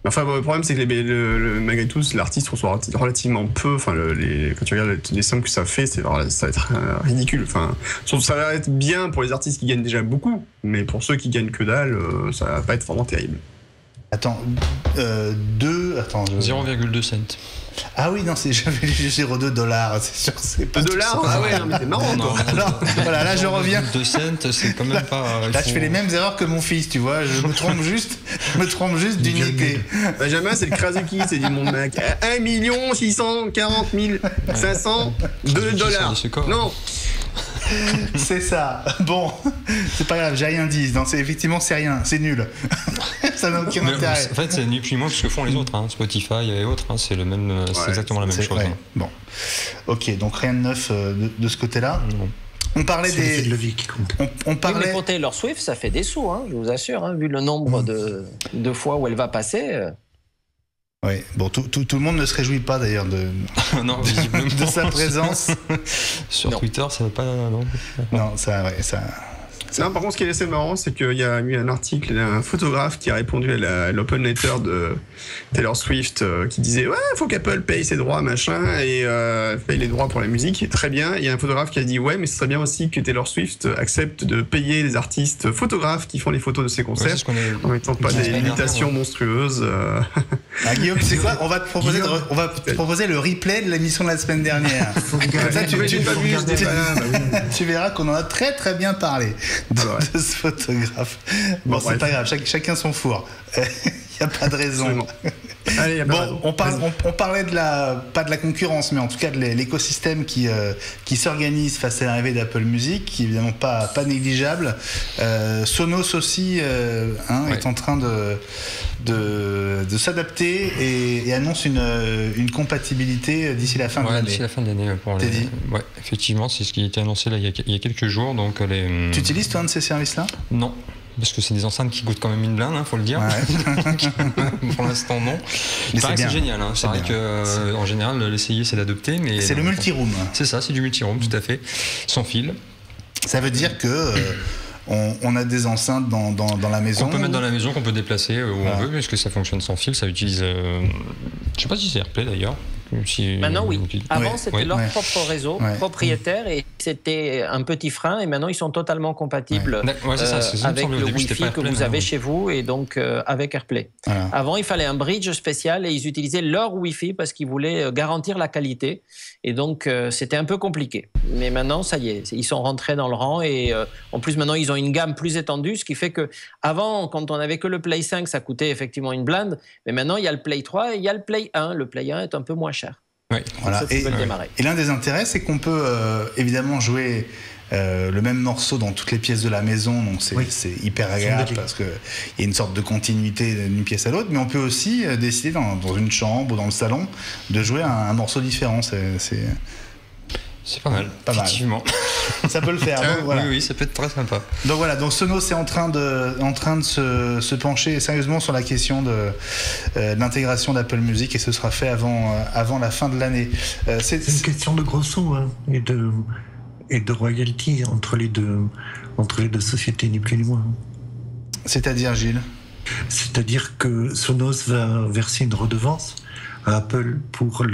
Enfin, bon, le problème, c'est que malgré tout, l'artiste reçoit relativement peu. Enfin, quand tu regardes les sommes que ça fait, ça va être ridicule. Enfin, ça va être bien pour les artistes qui gagnent déjà beaucoup, mais pour ceux qui gagnent que dalle, ça va pas être vraiment terrible. Attends, 0,2 cents. Ah oui, non, j'avais lu $0,2, c'est sûr, c'est pas $2. Ah ouais, non, mais c'est marrant. Alors, voilà, là je reviens. 2 cents, c'est quand même pas. Là, je fais les mêmes erreurs que mon fils, tu vois. Je me trompe juste d'unité. Benjamin, c'est le Krasuki, c'est du monde mec. 1 640 500 $2. Non. C'est ça. Bon, c'est pas grave, j'ai rien dit. Non, effectivement, c'est rien, c'est nul. Ça n'a aucun intérêt. En fait, c'est ni plus ni moins que ce que font les autres, hein. Spotify et autres. Hein, c'est exactement la même chose. Ouais. Hein. Bon, ok, donc rien de neuf de ce côté-là. Non. On parlait des de levier qui compte. On parlait. Oui, mais pour Taylor Swift, ça fait des sous, hein, je vous assure, hein, vu le nombre de fois où elle va passer. Oui, bon, tout le monde ne se réjouit pas d'ailleurs de sa présence. Sur Twitter, ça va pas. Non, ça. Non, par contre, ce qui est assez marrant, c'est qu'il y a eu un article d'un photographe qui a répondu à l'open letter de Taylor Swift qui disait ouais, faut qu'Apple paye ses droits, machin, et paye les droits pour la musique, très bien. Il y a un photographe qui a dit ouais, mais ce serait bien aussi que Taylor Swift accepte de payer les artistes photographes qui font les photos de ses concerts, en mettant pas des limitations monstrueuses. Ah, Guillaume, tu sais quoi, on va te proposer le replay de l'émission de la semaine dernière. Ça, tu verras qu'on en a très très bien parlé. De ce photographe. Bon, c'est pas grave, chacun son four. Il n'y a pas de raison. Allez, bon, on parlait pas de la concurrence, mais en tout cas de l'écosystème qui s'organise face à l'arrivée d'Apple Music, qui est évidemment pas négligeable. Sonos aussi est en train de s'adapter et annonce une compatibilité d'ici la fin de l'année. D'ici la fin de l'année, dit. Ouais, effectivement, c'est ce qui a été annoncé là, il y a quelques jours. Donc, Tu utilises toi un de ces services-là ? Non. Parce que c'est des enceintes qui coûtent quand même une blinde, faut le dire. Ouais. Pour l'instant, non. Il paraît que c'est génial. Hein. C'est vrai qu'en général, l'essayer, c'est d'adopter. Mais c'est le multi-room. C'est ça, c'est du multi-room, tout à fait. Sans fil. Ça veut dire que on a des enceintes dans la maison. On peut mettre dans la maison, qu'on peut déplacer où on veut, parce que ça fonctionne sans fil. Ça utilise. Je sais pas si c'est AirPlay d'ailleurs. Maintenant, oui. Avant, c'était leur propre réseau propriétaire et c'était un petit frein. Et maintenant, ils sont totalement compatibles avec le Wi-Fi que vous avez chez vous et donc avec AirPlay. Voilà. Avant, il fallait un bridge spécial et ils utilisaient leur Wi-Fi parce qu'ils voulaient garantir la qualité. Et donc, c'était un peu compliqué. Mais maintenant, ça y est, ils sont rentrés dans le rang et en plus, maintenant, ils ont une gamme plus étendue, ce qui fait que avant, quand on n'avait que le Play 5, ça coûtait effectivement une blinde. Mais maintenant, il y a le Play 3 et il y a le Play 1. Le Play 1 est un peu moins cher. Oui. Voilà. Et l'un des intérêts, c'est qu'on peut évidemment jouer le même morceau dans toutes les pièces de la maison, donc c'est hyper agréable parce qu'il y a une sorte de continuité d'une pièce à l'autre, mais on peut aussi décider dans une chambre ou dans le salon de jouer un morceau différent. C'est pas mal, effectivement. Ça peut le faire. Donc, voilà. Oui, ça peut être très sympa. Donc voilà, donc Sonos est en train de se pencher sérieusement sur la question de l'intégration d'Apple Music et ce sera fait avant la fin de l'année. C'est une question de gros sous et de royalty entre les deux sociétés, ni plus ni moins. C'est-à-dire, Gilles ? C'est-à-dire que Sonos va verser une redevance à Apple pour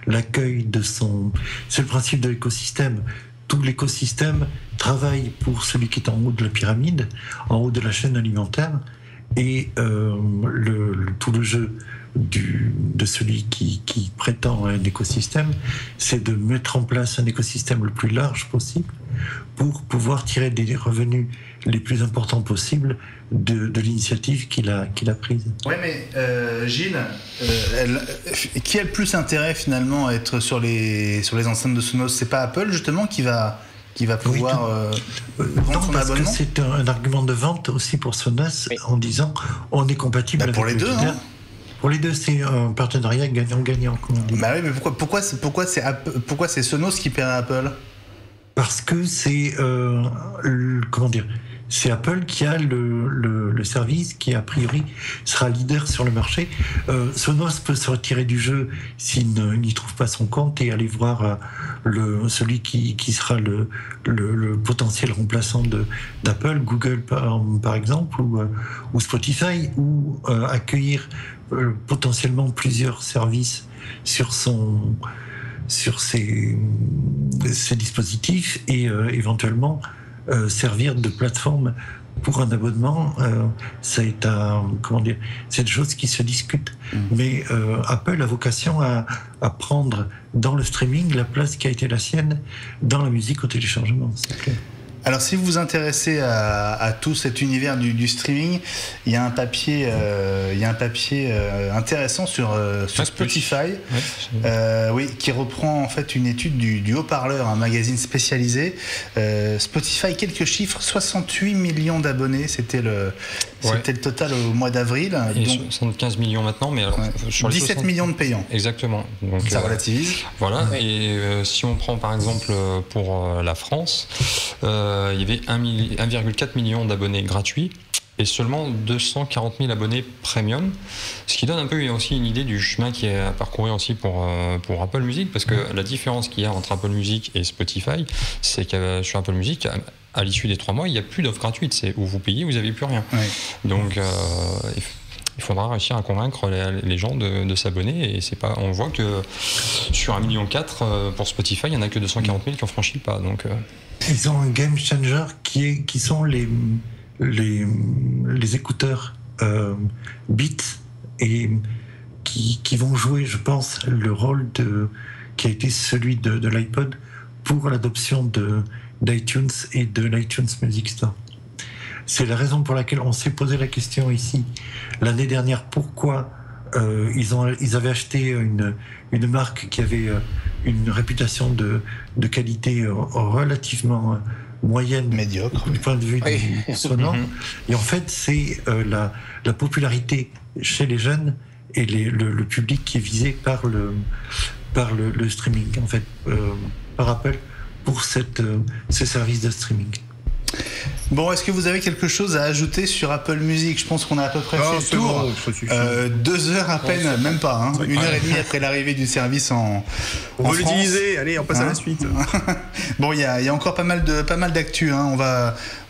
l'accueil de son... C'est le principe de l'écosystème. Tout l'écosystème travaille pour celui qui est en haut de la pyramide, en haut de la chaîne alimentaire, et tout le jeu de celui qui prétend à un écosystème, c'est de mettre en place un écosystème le plus large possible pour pouvoir tirer des revenus les plus importants possibles de l'initiative qu'il a prise. Oui, mais Gilles, qui a le plus intérêt finalement à être sur les enceintes de Sonos ? C'est pas Apple justement qui va pouvoir vendre son abonnement ? Parce que c'est un argument de vente aussi pour Sonos en disant on est compatible avec pour les deux, hein. Pour les deux, c'est un partenariat gagnant-gagnant, comme on dit. Bah oui, mais pourquoi c'est Sonos qui paie à Apple ? Parce que c'est c'est Apple qui a le service qui a priori sera leader sur le marché. Sonos peut se retirer du jeu s'il n'y trouve pas son compte et aller voir celui qui sera le potentiel remplaçant d'Apple, Google par exemple, ou Spotify, ou accueillir potentiellement plusieurs services sur ses dispositifs et éventuellement servir de plateforme pour un abonnement. C'est une chose qui se discute. Mais Apple a vocation à prendre dans le streaming la place qui a été la sienne dans la musique au téléchargement. C'est clair. Alors, si vous vous intéressez à tout cet univers du streaming, il y a un papier, intéressant sur Spotify, oui, qui reprend en fait une étude du Haut-Parleur, un magazine spécialisé. Spotify, quelques chiffres, 68 millions d'abonnés, c'était le total au mois d'avril. Et donc 75 millions maintenant, mais alors, sur les 17 millions de payants. Exactement. Donc, ça relativise. Voilà. Oui. Et si on prend par exemple pour la France, il y avait 1,4 million d'abonnés gratuits et seulement 240 000 abonnés premium, ce qui donne un peu aussi une idée du chemin qui est à parcourir aussi pour Apple Music, parce que la différence qu'il y a entre Apple Music et Spotify, c'est que sur Apple Music, à l'issue des 3 mois, il n'y a plus d'offre gratuite, c'est où vous payez, vous n'avez plus rien. Oui. Donc il faudra réussir à convaincre les gens de s'abonner, et c'est pas, on voit que sur 1,4 million pour Spotify, il n'y en a que 240 000 qui ont franchi le pas. Donc, ils ont un game changer qui sont les écouteurs Beats, et qui vont jouer, je pense, le rôle qui a été celui de l'iPod pour l'adoption d'iTunes et de l'iTunes Music Store. C'est la raison pour laquelle on s'est posé la question ici l'année dernière, pourquoi ils avaient acheté une marque qui avait une réputation de qualité relativement moyenne, médiocre, du point de vue du sonore. Et en fait, c'est la popularité chez les jeunes et le public qui est visé par le streaming, en fait, par Apple, pour ce service de streaming. Bon, est-ce que vous avez quelque chose à ajouter sur Apple Music ? Je pense qu'on a à peu près fait le tour. 2 heures à peine, même pas, hein, 1h30 après l'arrivée du service en On veut France. l'utiliser, allez, on passe à la suite. Bon, il y a encore pas mal d'actu, hein.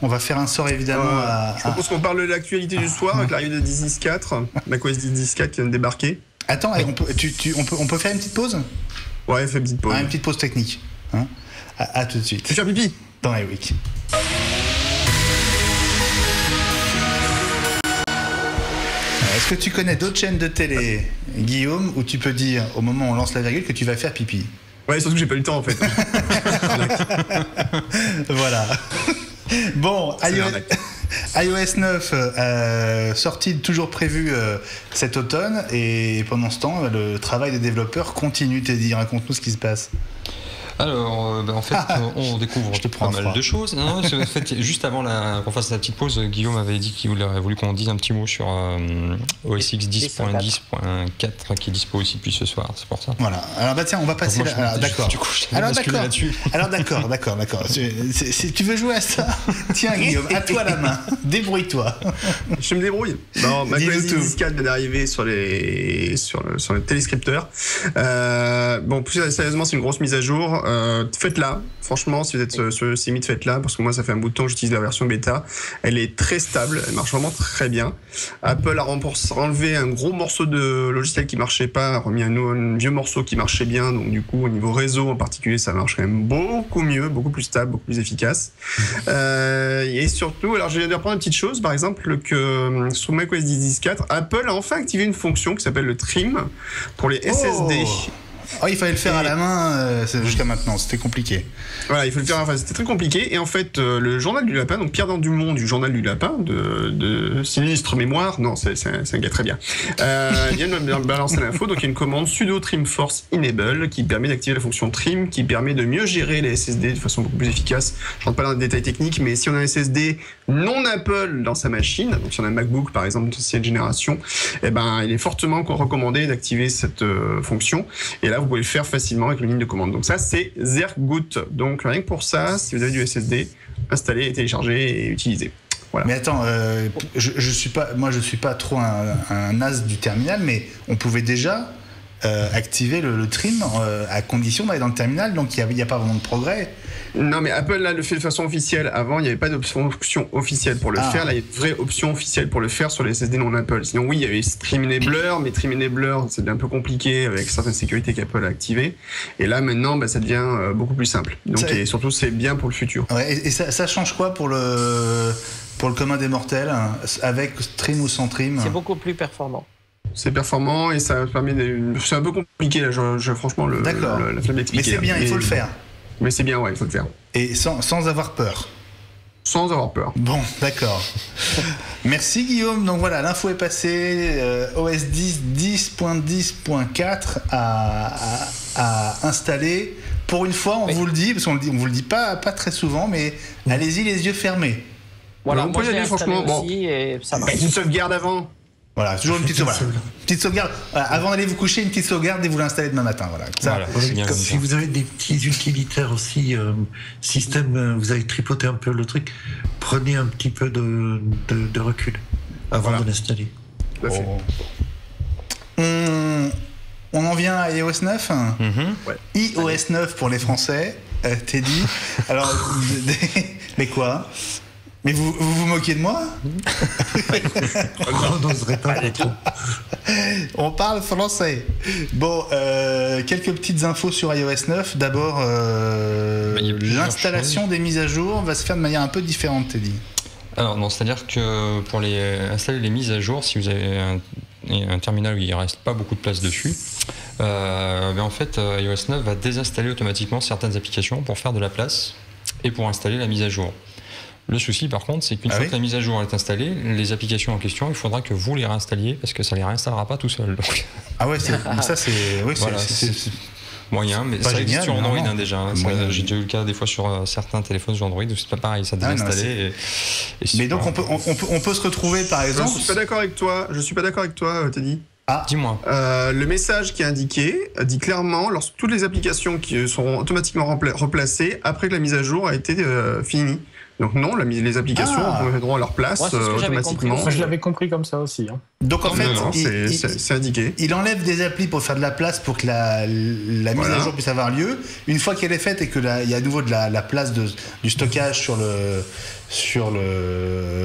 On va faire un sort évidemment Je propose qu'on parle de l'actualité du soir avec l'arrivée de 10.4, macOS 10.4 qui vient de débarquer. Attends, on peut faire une petite pause ? Ouais, fais une petite pause. Une petite pause technique. Hein. À tout de suite. Tu fais pipi dans iWeek. Est-ce que tu connais d'autres chaînes de télé, Guillaume, où tu peux dire au moment où on lance la virgule que tu vas faire pipi ? Ouais, surtout que j'ai pas eu le temps en fait. Voilà. Bon, iOS 9, sortie toujours prévue cet automne, et pendant ce temps, le travail des développeurs continue. Teddy, raconte-nous ce qui se passe. Alors, en fait, on découvre pas mal de choses. Non, en fait, juste avant qu'on fasse la petite pause, Guillaume avait dit qu'il aurait voulu qu'on dise un petit mot sur OS X 10.10.4 qui est dispo aussi depuis ce soir. C'est pour ça. Voilà. Alors tiens, on va passer. D'accord. Alors d'accord. Si tu veux jouer à ça, tiens Guillaume, à toi la main. Débrouille-toi. Je me débrouille. Non, macOS 10.4 vient d'arriver sur les téléscripteurs. Bon, plus sérieusement, c'est une grosse mise à jour. Faites-la, franchement, si vous êtes sur le site, faites-la, parce que moi ça fait un bout de temps que j'utilise la version bêta. Elle est très stable, elle marche vraiment très bien. Apple a enlevé un gros morceau de logiciel qui marchait pas, a remis un vieux morceau qui marchait bien, donc du coup au niveau réseau en particulier ça marche quand même beaucoup mieux, beaucoup plus stable, beaucoup plus efficace. Et surtout, alors je viens de reprendre une petite chose, par exemple que sur macOS 10.4, Apple a enfin activé une fonction qui s'appelle le trim pour les SSD. Oh, il fallait le faire à la main jusqu'à maintenant, c'était compliqué. Voilà, il faut le faire, enfin, c'était très compliqué. Et en fait, le Journal du Lapin, donc Pierre Dumont du Journal du Lapin, de Sinistre Mémoire, non, c'est un gars très bien, vient de me balancer l'info. Donc il y a une commande sudo trim force enable qui permet d'activer la fonction trim, qui permet de mieux gérer les SSD de façon beaucoup plus efficace. Je rentre pas dans les détails techniques, mais si on a un SSD non Apple dans sa machine, donc si on a un MacBook par exemple de 7e génération, eh ben, il est fortement recommandé d'activer cette fonction. Et là, vous pouvez le faire facilement avec une ligne de commande. Donc ça, c'est Zergout. Donc rien que pour ça, si vous avez du SSD, installez, téléchargez et utilisez. Voilà. Mais attends, je suis pas trop un as du terminal, mais on pouvait déjà activer le trim à condition d'aller dans le terminal, donc il n'y a pas vraiment de progrès. Non, mais Apple là le fait de façon officielle. Avant, il n'y avait pas d'option officielle pour le faire. Là, il y a une vraie option officielle pour le faire sur les SSD non Apple. Sinon, oui, il y avait Stream Enabler, mais Stream Enabler, c'est un peu compliqué avec certaines sécurités qu'Apple a activées. Et là, maintenant, ça devient beaucoup plus simple. Donc, et surtout, c'est bien pour le futur. Ouais, et ça change quoi pour le commun des mortels, avec Stream ou sans Stream? C'est beaucoup plus performant. C'est performant et ça permet c'est un peu compliqué là, franchement la flemme d'expliquer. Mais c'est bien, il faut le faire. Mais c'est bien, ouais, il faut le faire. Et sans avoir peur. Sans avoir peur. Bon, d'accord. Merci Guillaume. Donc voilà, l'info est passée. OS 10.10.4 à installer. Pour une fois, on vous le dit, parce qu'on vous le dit pas très souvent, mais allez-y les yeux fermés. Voilà, moi je l'ai franchement. Aussi et ça marche. Une sauvegarde avant. Voilà, toujours une petite sauvegarde. Avant d'aller vous coucher, une petite sauvegarde et vous l'installez demain matin. Voilà. Si vous avez des petits utilitaires aussi, système, vous avez tripoté un peu le truc, prenez un petit peu de recul avant de l'installer. On en vient à iOS 9. iOS 9 pour les Français. Teddy. Alors, mais quoi? Mais vous vous moquez de moi? On n'oserait pas trop. On parle français. Bon, quelques petites infos sur iOS 9. D'abord, l'installation des mises à jour va se faire de manière un peu différente, Teddy. Alors non, c'est-à-dire que pour installer les mises à jour, si vous avez un terminal où il ne reste pas beaucoup de place dessus, en fait, iOS 9 va désinstaller automatiquement certaines applications pour faire de la place et pour installer la mise à jour. Le souci, par contre, c'est qu'une fois que la mise à jour est installée, les applications en question, il faudra que vous les réinstalliez parce que ça ne les réinstallera pas tout seul. Donc. Ah ouais, ça c'est... Oui, voilà, c'est moyen, mais ça existe sur Android déjà. J'ai déjà eu le cas des fois sur certains téléphones sur Android où c'est pas pareil, ça désinstallé. Mais donc on peut se retrouver par exemple... Je suis pas d'accord avec toi, Teddy. Ah, dis-moi. Le message qui est indiqué dit clairement lorsque toutes les applications qui seront automatiquement replacées après que la mise à jour a été finie. Donc non, les applications reviendront à leur place automatiquement. Moi, je l'avais compris comme ça aussi. Donc en fait, c'est indiqué. Il enlève des applis pour faire de la place pour que la mise à jour puisse avoir lieu. Une fois qu'elle est faite et que il y a à nouveau de la place du stockage sur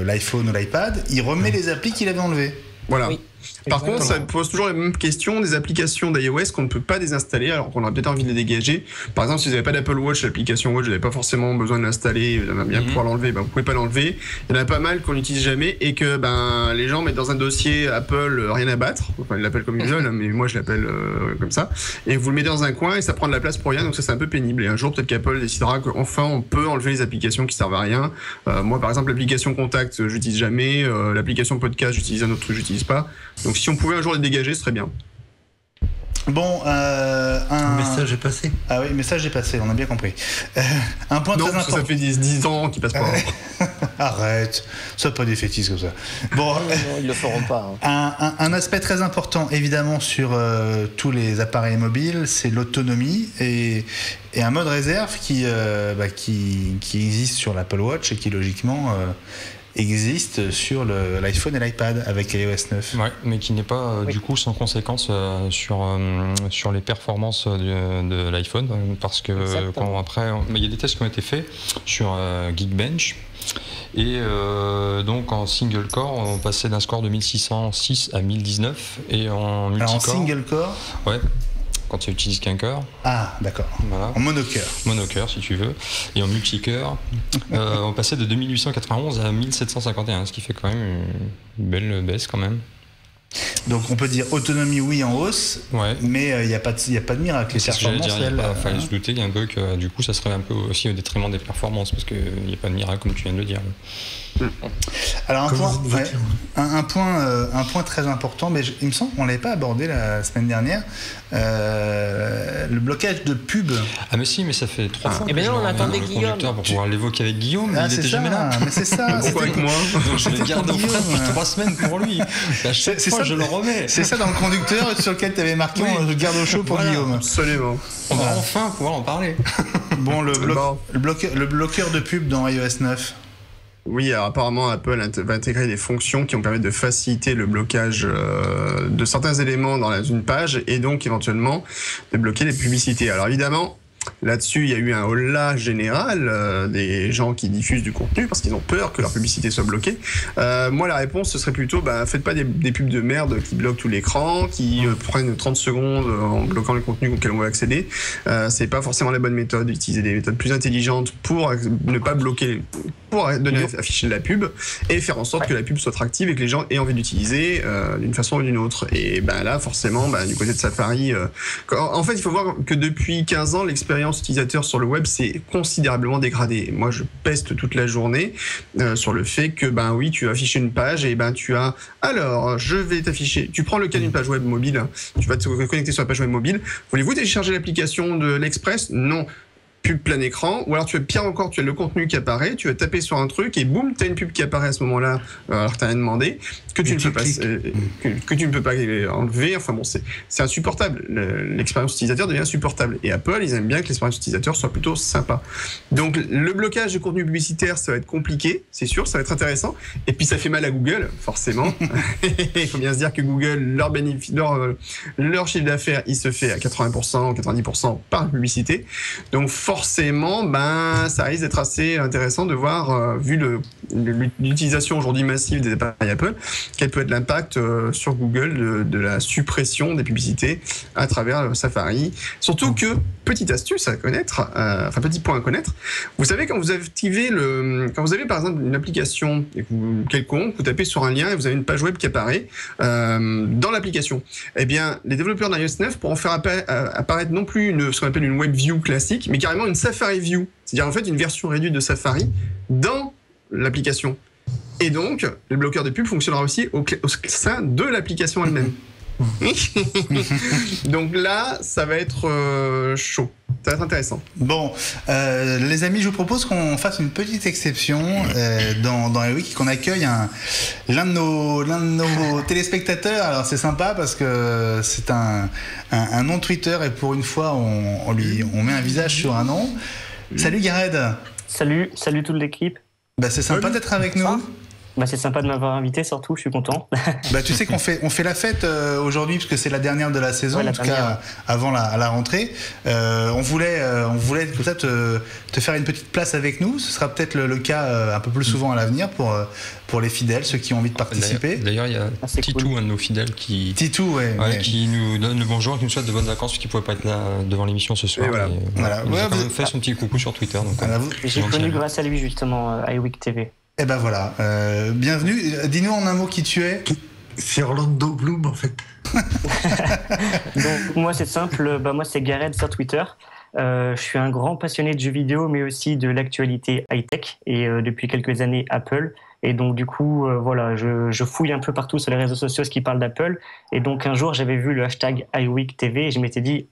l'iPhone ou l'iPad, il remet les applis qu'il avait enlevées. Voilà. Oui. Par contre, ça pose toujours la même question des applications d'iOS qu'on ne peut pas désinstaller alors qu'on aurait peut-être envie de les dégager. Par exemple, si vous n'avez pas d'Apple Watch, l'application Watch, vous n'avez pas forcément besoin de l'installer, vous allez bien pouvoir l'enlever, vous pouvez pas l'enlever. Il y en a pas mal qu'on n'utilise jamais et que les gens mettent dans un dossier Apple rien à battre. Enfin, ils l'appellent comme ils veulent, mais moi je l'appelle comme ça. Et vous le mettez dans un coin et ça prend de la place pour rien, donc ça c'est un peu pénible. Et un jour, peut-être qu'Apple décidera qu'enfin on peut enlever les applications qui servent à rien. Moi, par exemple, l'application Contact, j'utilise jamais. L'application Podcast, j'utilise un autre truc, j'utilise pas. Donc si on pouvait un jour les dégager, ce serait bien. Bon, le message est passé. Ah oui, le message est passé, on a bien compris. Un point très important. Ça fait 10 ans qu'il passe pas. Arrête, sois pas défaitiste comme ça. Bon, non, ils le feront pas. Un aspect très important, évidemment, sur tous les appareils mobiles, c'est l'autonomie et un mode réserve qui existe sur l'Apple Watch et qui logiquement existe sur l'iPhone et l'iPad avec iOS 9. Ouais, mais qui n'est pas du coup sans conséquence sur les performances de l'iPhone, parce que il y a des tests qui ont été faits sur Geekbench et donc en single core on passait d'un score de 1606 à 1019 et en multicore. En single core. Ouais. Quand tu n'utilises qu'un cœur. Ah, d'accord. Voilà. En monocœur. Monocœur, si tu veux. Et en multicœur, on passait de 2891 à 1751, ce qui fait quand même une belle baisse quand même. Donc on peut dire autonomie oui en hausse, mais il n'y a pas de miracle. C'est ce que j'allais dire, il fallait se douter un peu que du coup ça serait un peu aussi au détriment des performances, parce qu'il n'y a pas de miracle comme tu viens de le dire. Alors un point très important, mais il me semble qu'on ne l'avait pas abordé la semaine dernière, le blocage de pub. Ah mais si, mais ça fait 3 fois que je on attendait Guillaume pour pouvoir l'évoquer avec Guillaume, il n'était jamais là. Mais c'est ça. Pourquoi avec moi? Donc je le garde au frais depuis 3 semaines pour lui. À chaque fois je le remets. C'est ça dans le conducteur sur lequel tu avais marqué on le garde au chaud pour Guillaume. Absolument. On va enfin pouvoir en parler. Bon, le bloqueur de pub dans iOS 9. Oui, alors apparemment Apple va intégrer des fonctions qui vont permettre de faciliter le blocage de certains éléments dans une page et donc éventuellement de bloquer les publicités. Alors évidemment, Là-dessus, il y a eu un holà général des gens qui diffusent du contenu parce qu'ils ont peur que leur publicité soit bloquée. Moi, la réponse, ce serait plutôt, faites pas des pubs de merde qui bloquent tout l'écran, qui prennent 30 secondes en bloquant le contenu auquel on veut accéder. C'est pas forcément la bonne méthode. Utiliser des méthodes plus intelligentes pour ne pas bloquer, pour afficher de la pub et faire en sorte que la pub soit attractive et que les gens aient envie d'utiliser d'une façon ou d'une autre. Et là, forcément, du côté de Safari, en fait, il faut voir que depuis 15 ans, l'expérience utilisateur sur le web s'est considérablement dégradée. Moi, je peste toute la journée sur le fait que, oui, tu vas afficher une page et tu as... Alors, je vais t'afficher... Tu prends le cas d'une page web mobile, tu vas te connecter sur la page web mobile. Voulez-vous télécharger l'application de l'Express ? Non. Pub plein écran, ou alors pire encore, tu as le contenu qui apparaît, tu vas taper sur un truc et boum, tu as une pub qui apparaît à ce moment-là, alors que tu n'as rien demandé, que tu ne peux pas enlever. Enfin bon, c'est insupportable. L'expérience utilisateur devient insupportable. Et Apple, ils aiment bien que l'expérience utilisateur soit plutôt sympa. Donc le blocage de contenu publicitaire, ça va être compliqué, c'est sûr, ça va être intéressant. Et puis ça fait mal à Google, forcément. Il faut bien se dire que Google, leur chiffre d'affaires, il se fait à 80% ou 90% par publicité. Donc forcément, ça risque d'être assez intéressant de voir, vu l'utilisation aujourd'hui massive des appareils Apple, quel peut être l'impact sur Google de la suppression des publicités à travers Safari. Surtout que, petite astuce à connaître, petit point à connaître, vous savez, quand vous avez par exemple une application quelconque, vous tapez sur un lien et vous avez une page web qui apparaît dans l'application, eh bien, les développeurs d'iOS 9 pourront faire apparaître non plus ce qu'on appelle une web view classique, mais carrément une Safari View, c'est-à-dire en fait une version réduite de Safari dans l'application. Et donc, le bloqueur de pub fonctionnera aussi au sein de l'application elle-même. Donc là, ça va être chaud. Ça va être intéressant. Bon, les amis, je vous propose qu'on fasse une petite exception dans iWeek, qu'on accueille l'un de nos téléspectateurs. Alors c'est sympa parce que c'est un nom Twitter et pour une fois, on met un visage sur un nom. Salut Gareth. Salut toute l'équipe. C'est sympa d'être avec nous. C'est sympa de m'avoir invité, surtout, je suis content. Tu sais qu'on fait la fête aujourd'hui, parce que c'est la dernière de la saison, en tout cas avant la rentrée. On voulait peut-être te faire une petite place avec nous. Ce sera peut-être le cas un peu plus souvent à l'avenir pour les fidèles, ceux qui ont envie de participer. D'ailleurs, il y a Titou, cool. Un de nos fidèles, qui nous donne le bonjour et qui nous souhaite de bonnes vacances, puisqu'il ne pouvait pas être là devant l'émission ce soir. Voilà. Il a fait son petit coucou sur Twitter. J'ai connu grâce à lui, justement, iWeek TV. Et voilà, bienvenue. Dis-nous en un mot qui tu es. C'est Orlando Bloom en fait. Donc moi c'est simple, moi c'est Gareth sur Twitter. Je suis un grand passionné de jeux vidéo mais aussi de l'actualité high-tech et depuis quelques années Apple. Et donc du coup je fouille un peu partout sur les réseaux sociaux ce qui parle d'Apple. Et donc un jour j'avais vu le hashtag iWeekTV et je m'étais dit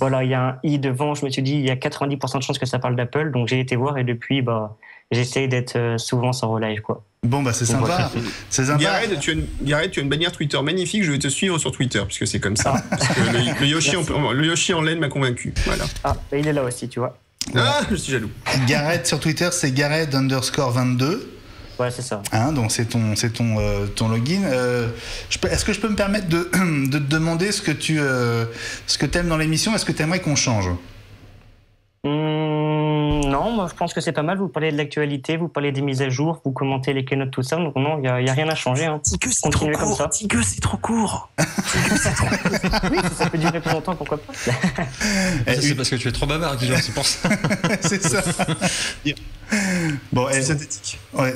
il y a un i devant, je me suis dit il y a 90% de chances que ça parle d'Apple. Donc j'ai été voir et depuis j'essaye d'être souvent sans relive, quoi. Bon, c'est sympa. C'est sympa. Gareth, tu as une bannière Twitter magnifique. Je vais te suivre sur Twitter, puisque c'est comme ça. Parce que le Yoshi en laine m'a convaincu. Voilà. Il est là aussi, tu vois. Je suis jaloux. Gareth sur Twitter, c'est Gareth_22. Ouais, c'est ça. Donc c'est ton login. Est-ce que je peux me permettre de te demander ce que t'aimes dans l'émission? Est-ce que t'aimerais qu'on change? Non, moi je pense que c'est pas mal. Vous parlez de l'actualité, vous parlez des mises à jour, vous commentez les keynotes, tout ça. Donc non, il y a rien à changer. Continuez comme ça. Tigeux, c'est trop court. Oui, ça peut durer plus longtemps, pourquoi pas. C'est parce que tu es trop bavard, déjà, c'est pour ça. C'est ça. Bon, c'est synthétique. Ouais,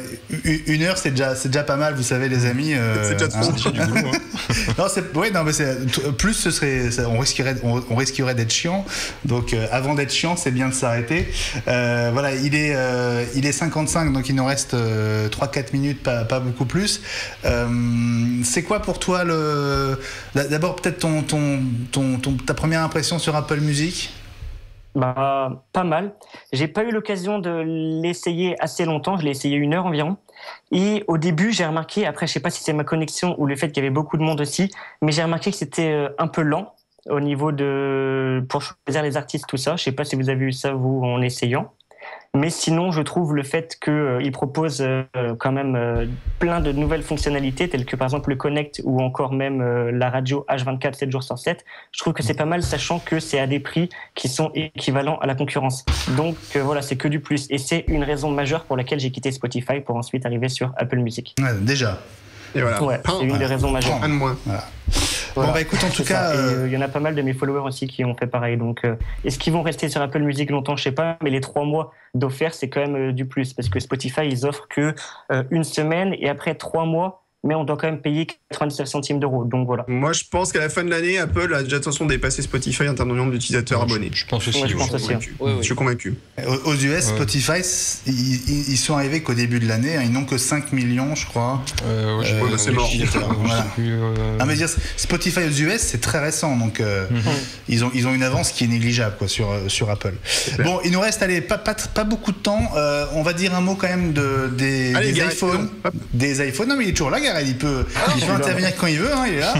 1 heure, c'est déjà pas mal, vous savez, les amis. C'est déjà trop du boulot. Plus on risquerait d'être chiant. Donc, avant d'être chiant, c'est bien de s'arrêter. Il est 55, donc il nous reste 3-4 minutes, pas beaucoup plus. C'est quoi pour toi d'abord peut-être ta première impression sur Apple Music? Pas mal. J'ai pas eu l'occasion de l'essayer assez longtemps. Je l'ai essayé 1 heure environ. Et au début, j'ai remarqué, après, je sais pas si c'est ma connexion ou le fait qu'il y avait beaucoup de monde aussi, mais j'ai remarqué que c'était un peu lent au niveau pour choisir les artistes, tout ça. Je sais pas si vous avez eu ça, vous, en essayant. Mais sinon, je trouve le fait qu'il propose quand même plein de nouvelles fonctionnalités, telles que par exemple le Connect ou encore même la radio H24 7 jours sur 7. Je trouve que c'est pas mal, sachant que c'est à des prix qui sont équivalents à la concurrence. Donc voilà, c'est que du plus. Et c'est une raison majeure pour laquelle j'ai quitté Spotify pour ensuite arriver sur Apple Music. Ouais, déjà. Et voilà. Ouais, c'est une des raisons majeures. Un de moins. Voilà. Voilà. Bon, bah écoute, en tout cas. Il y en a pas mal de mes followers aussi qui ont fait pareil. Donc, est-ce qu'ils vont rester sur Apple Music longtemps? Je sais pas. Mais les 3 mois d'offert, c'est quand même du plus. Parce que Spotify, ils offrent que une semaine et après 3 mois. Mais on doit quand même payer 99 centimes d'euros. Donc voilà. Moi, je pense qu'à la fin de l'année, Apple a déjà de toute façon dépassé Spotify en termes de nombre d'utilisateurs abonnés. Je pense aussi. Ouais, je pense aussi. Je suis convaincu. Aux US, Spotify, ils sont arrivés qu'au début de l'année, ils n'ont que 5 millions, je crois. C'est mort. Voilà. Mais dire, Spotify aux US, c'est très récent, donc ils ont une avance qui est négligeable quoi, sur Apple. Bon, il nous reste pas beaucoup de temps. On va dire un mot quand même des iPhones. Des iPhones. Non, mais il est toujours là, Gareth. Il peut intervenir quand il veut. Hein, il est là.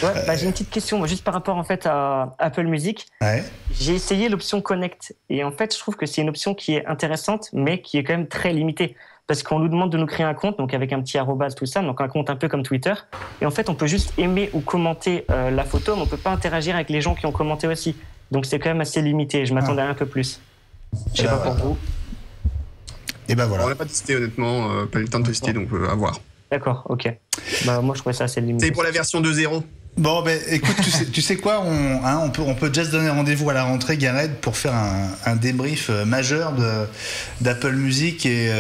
Voilà. Ouais, j'ai une petite question, moi, juste par rapport en fait à Apple Music. Ouais. J'ai essayé l'option Connect et en fait, je trouve que c'est une option qui est intéressante, mais qui est quand même très limitée. Parce qu'on nous demande de nous créer un compte, donc avec un petit arrobase, tout ça, donc un compte un peu comme Twitter. Et en fait, on peut juste aimer ou commenter la photo, mais on peut pas interagir avec les gens qui ont commenté aussi. Donc c'est quand même assez limité. Je m'attendais à un peu plus. Je sais pas pour vous. Et ben voilà. On l'a pas testé honnêtement, pas eu le temps de tester, donc à voir. D'accord, ok. Bah moi je trouvais ça assez limité. C'est pour la version 2.0. Bon, ben écoute, tu sais quoi, on peut déjà se donner rendez-vous à la rentrée, Gareth, pour faire un débrief majeur d'Apple Music et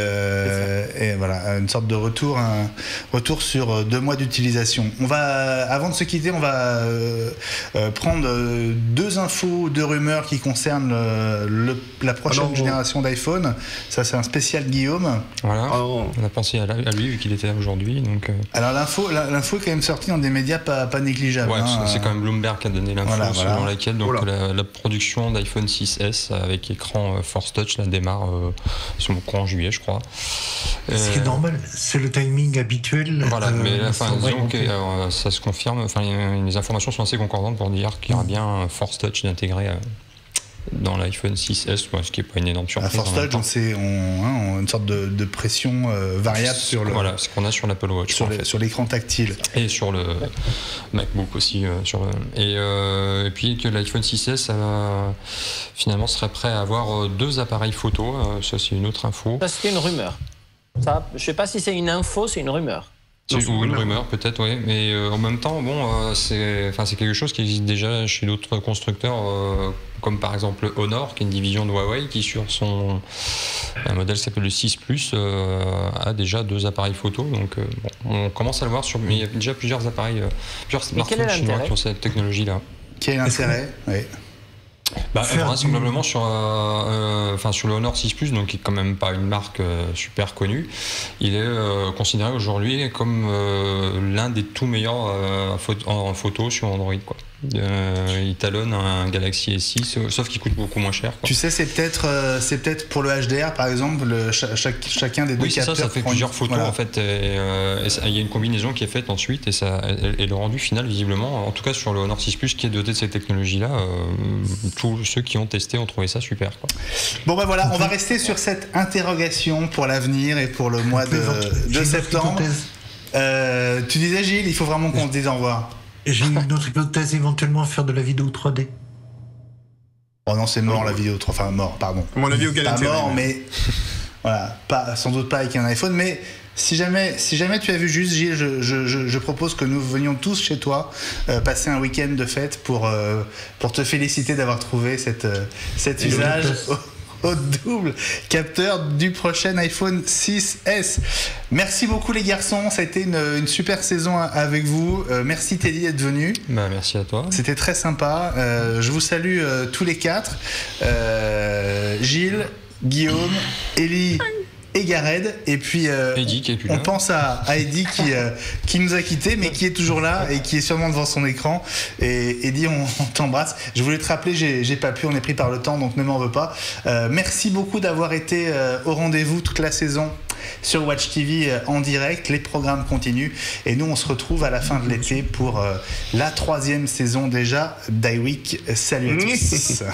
voilà, une sorte de retour sur 2 mois d'utilisation. Avant de se quitter, on va prendre 2 infos, 2 rumeurs qui concernent la prochaine génération d'iPhone. Ça, c'est un spécial Guillaume. Voilà. On a pensé à lui vu qu'il était là aujourd'hui. Donc. Alors l'info est quand même sortie dans des médias pas négligeables. Ouais, hein. C'est quand même Bloomberg qui a donné l'info selon laquelle donc, la production d'iPhone 6S avec écran Force Touch démarre sur mon courant juillet, je crois. Ce qui est normal, c'est le timing habituel. Voilà, mais disons que ça se confirme. Les informations sont assez concordantes pour dire qu'il y aura bien Force Touch intégré dans l'iPhone 6S, ce qui n'est pas une énorme surprise. La Force Touch, c'est une sorte de pression variable sur le. Voilà, ce qu'on a sur l'Apple Watch. Sur l'écran tactile. Et sur le MacBook aussi. Et puis que l'iPhone 6S finalement serait prêt à avoir 2 appareils photo. Ça, c'est une autre info. Ça, c'est une rumeur. Ça, je ne sais pas si c'est une info, c'est une rumeur. C'est une rumeur peut-être, oui, mais en même temps, c'est quelque chose qui existe déjà chez d'autres constructeurs, comme par exemple Honor, qui est une division de Huawei, qui sur un modèle qui s'appelle le 6 Plus, a déjà 2 appareils photo. Donc on commence à le voir mais il y a déjà plusieurs appareils, plusieurs smartphones chinois qui ont cette technologie-là. Quel est l'intérêt? Oui. Vraisemblablement sur le Honor 6 Plus, donc qui est quand même pas une marque super connue, il est considéré aujourd'hui comme l'un des tout meilleurs en photo sur Android, quoi. Il talonne un Galaxy S6, sauf qu'il coûte beaucoup moins cher, quoi. Tu sais, c'est peut-être pour le HDR par exemple, chacun des deux capteurs. Ça fait plusieurs photos en fait. Il y a une combinaison qui est faite ensuite et le rendu final visiblement, en tout cas sur le Honor 6 Plus qui est doté de cette technologie-là, tous ceux qui ont testé ont trouvé ça super, quoi. Bon voilà, on va rester sur cette interrogation pour l'avenir et pour le mois de septembre. Tu disais Gilles, il faut vraiment qu'on se dise au revoir. J'ai une autre hypothèse, éventuellement faire de la vidéo 3D. Oh non, c'est mort la vidéo 3D. Enfin mort, pardon. À mon avis, au Galaxy. Pas mort, mais voilà, sans doute pas avec un iPhone. Mais si jamais tu as vu juste, Gilles, je propose que nous venions tous chez toi passer un week-end de fête pour te féliciter d'avoir trouvé cet usage au double capteur du prochain iPhone 6S. Merci beaucoup les garçons, ça a été une super saison avec vous. Merci Teddy d'être venu. Merci à toi. C'était très sympa. Je vous salue tous les 4. Gilles, Guillaume, Ellie et Gareth, et puis Eddie qui est plus on là. pense à Eddie qui nous a quittés mais qui est toujours là et qui est sûrement devant son écran. Et Eddie, on t'embrasse. Je voulais te rappeler, j'ai pas pu, on est pris par le temps, donc ne m'en veux pas. Merci beaucoup d'avoir été au rendez-vous toute la saison sur Watch TV en direct. Les programmes continuent et nous on se retrouve à la fin de l'été pour la 3e saison déjà d'iWeek. Salut à tous.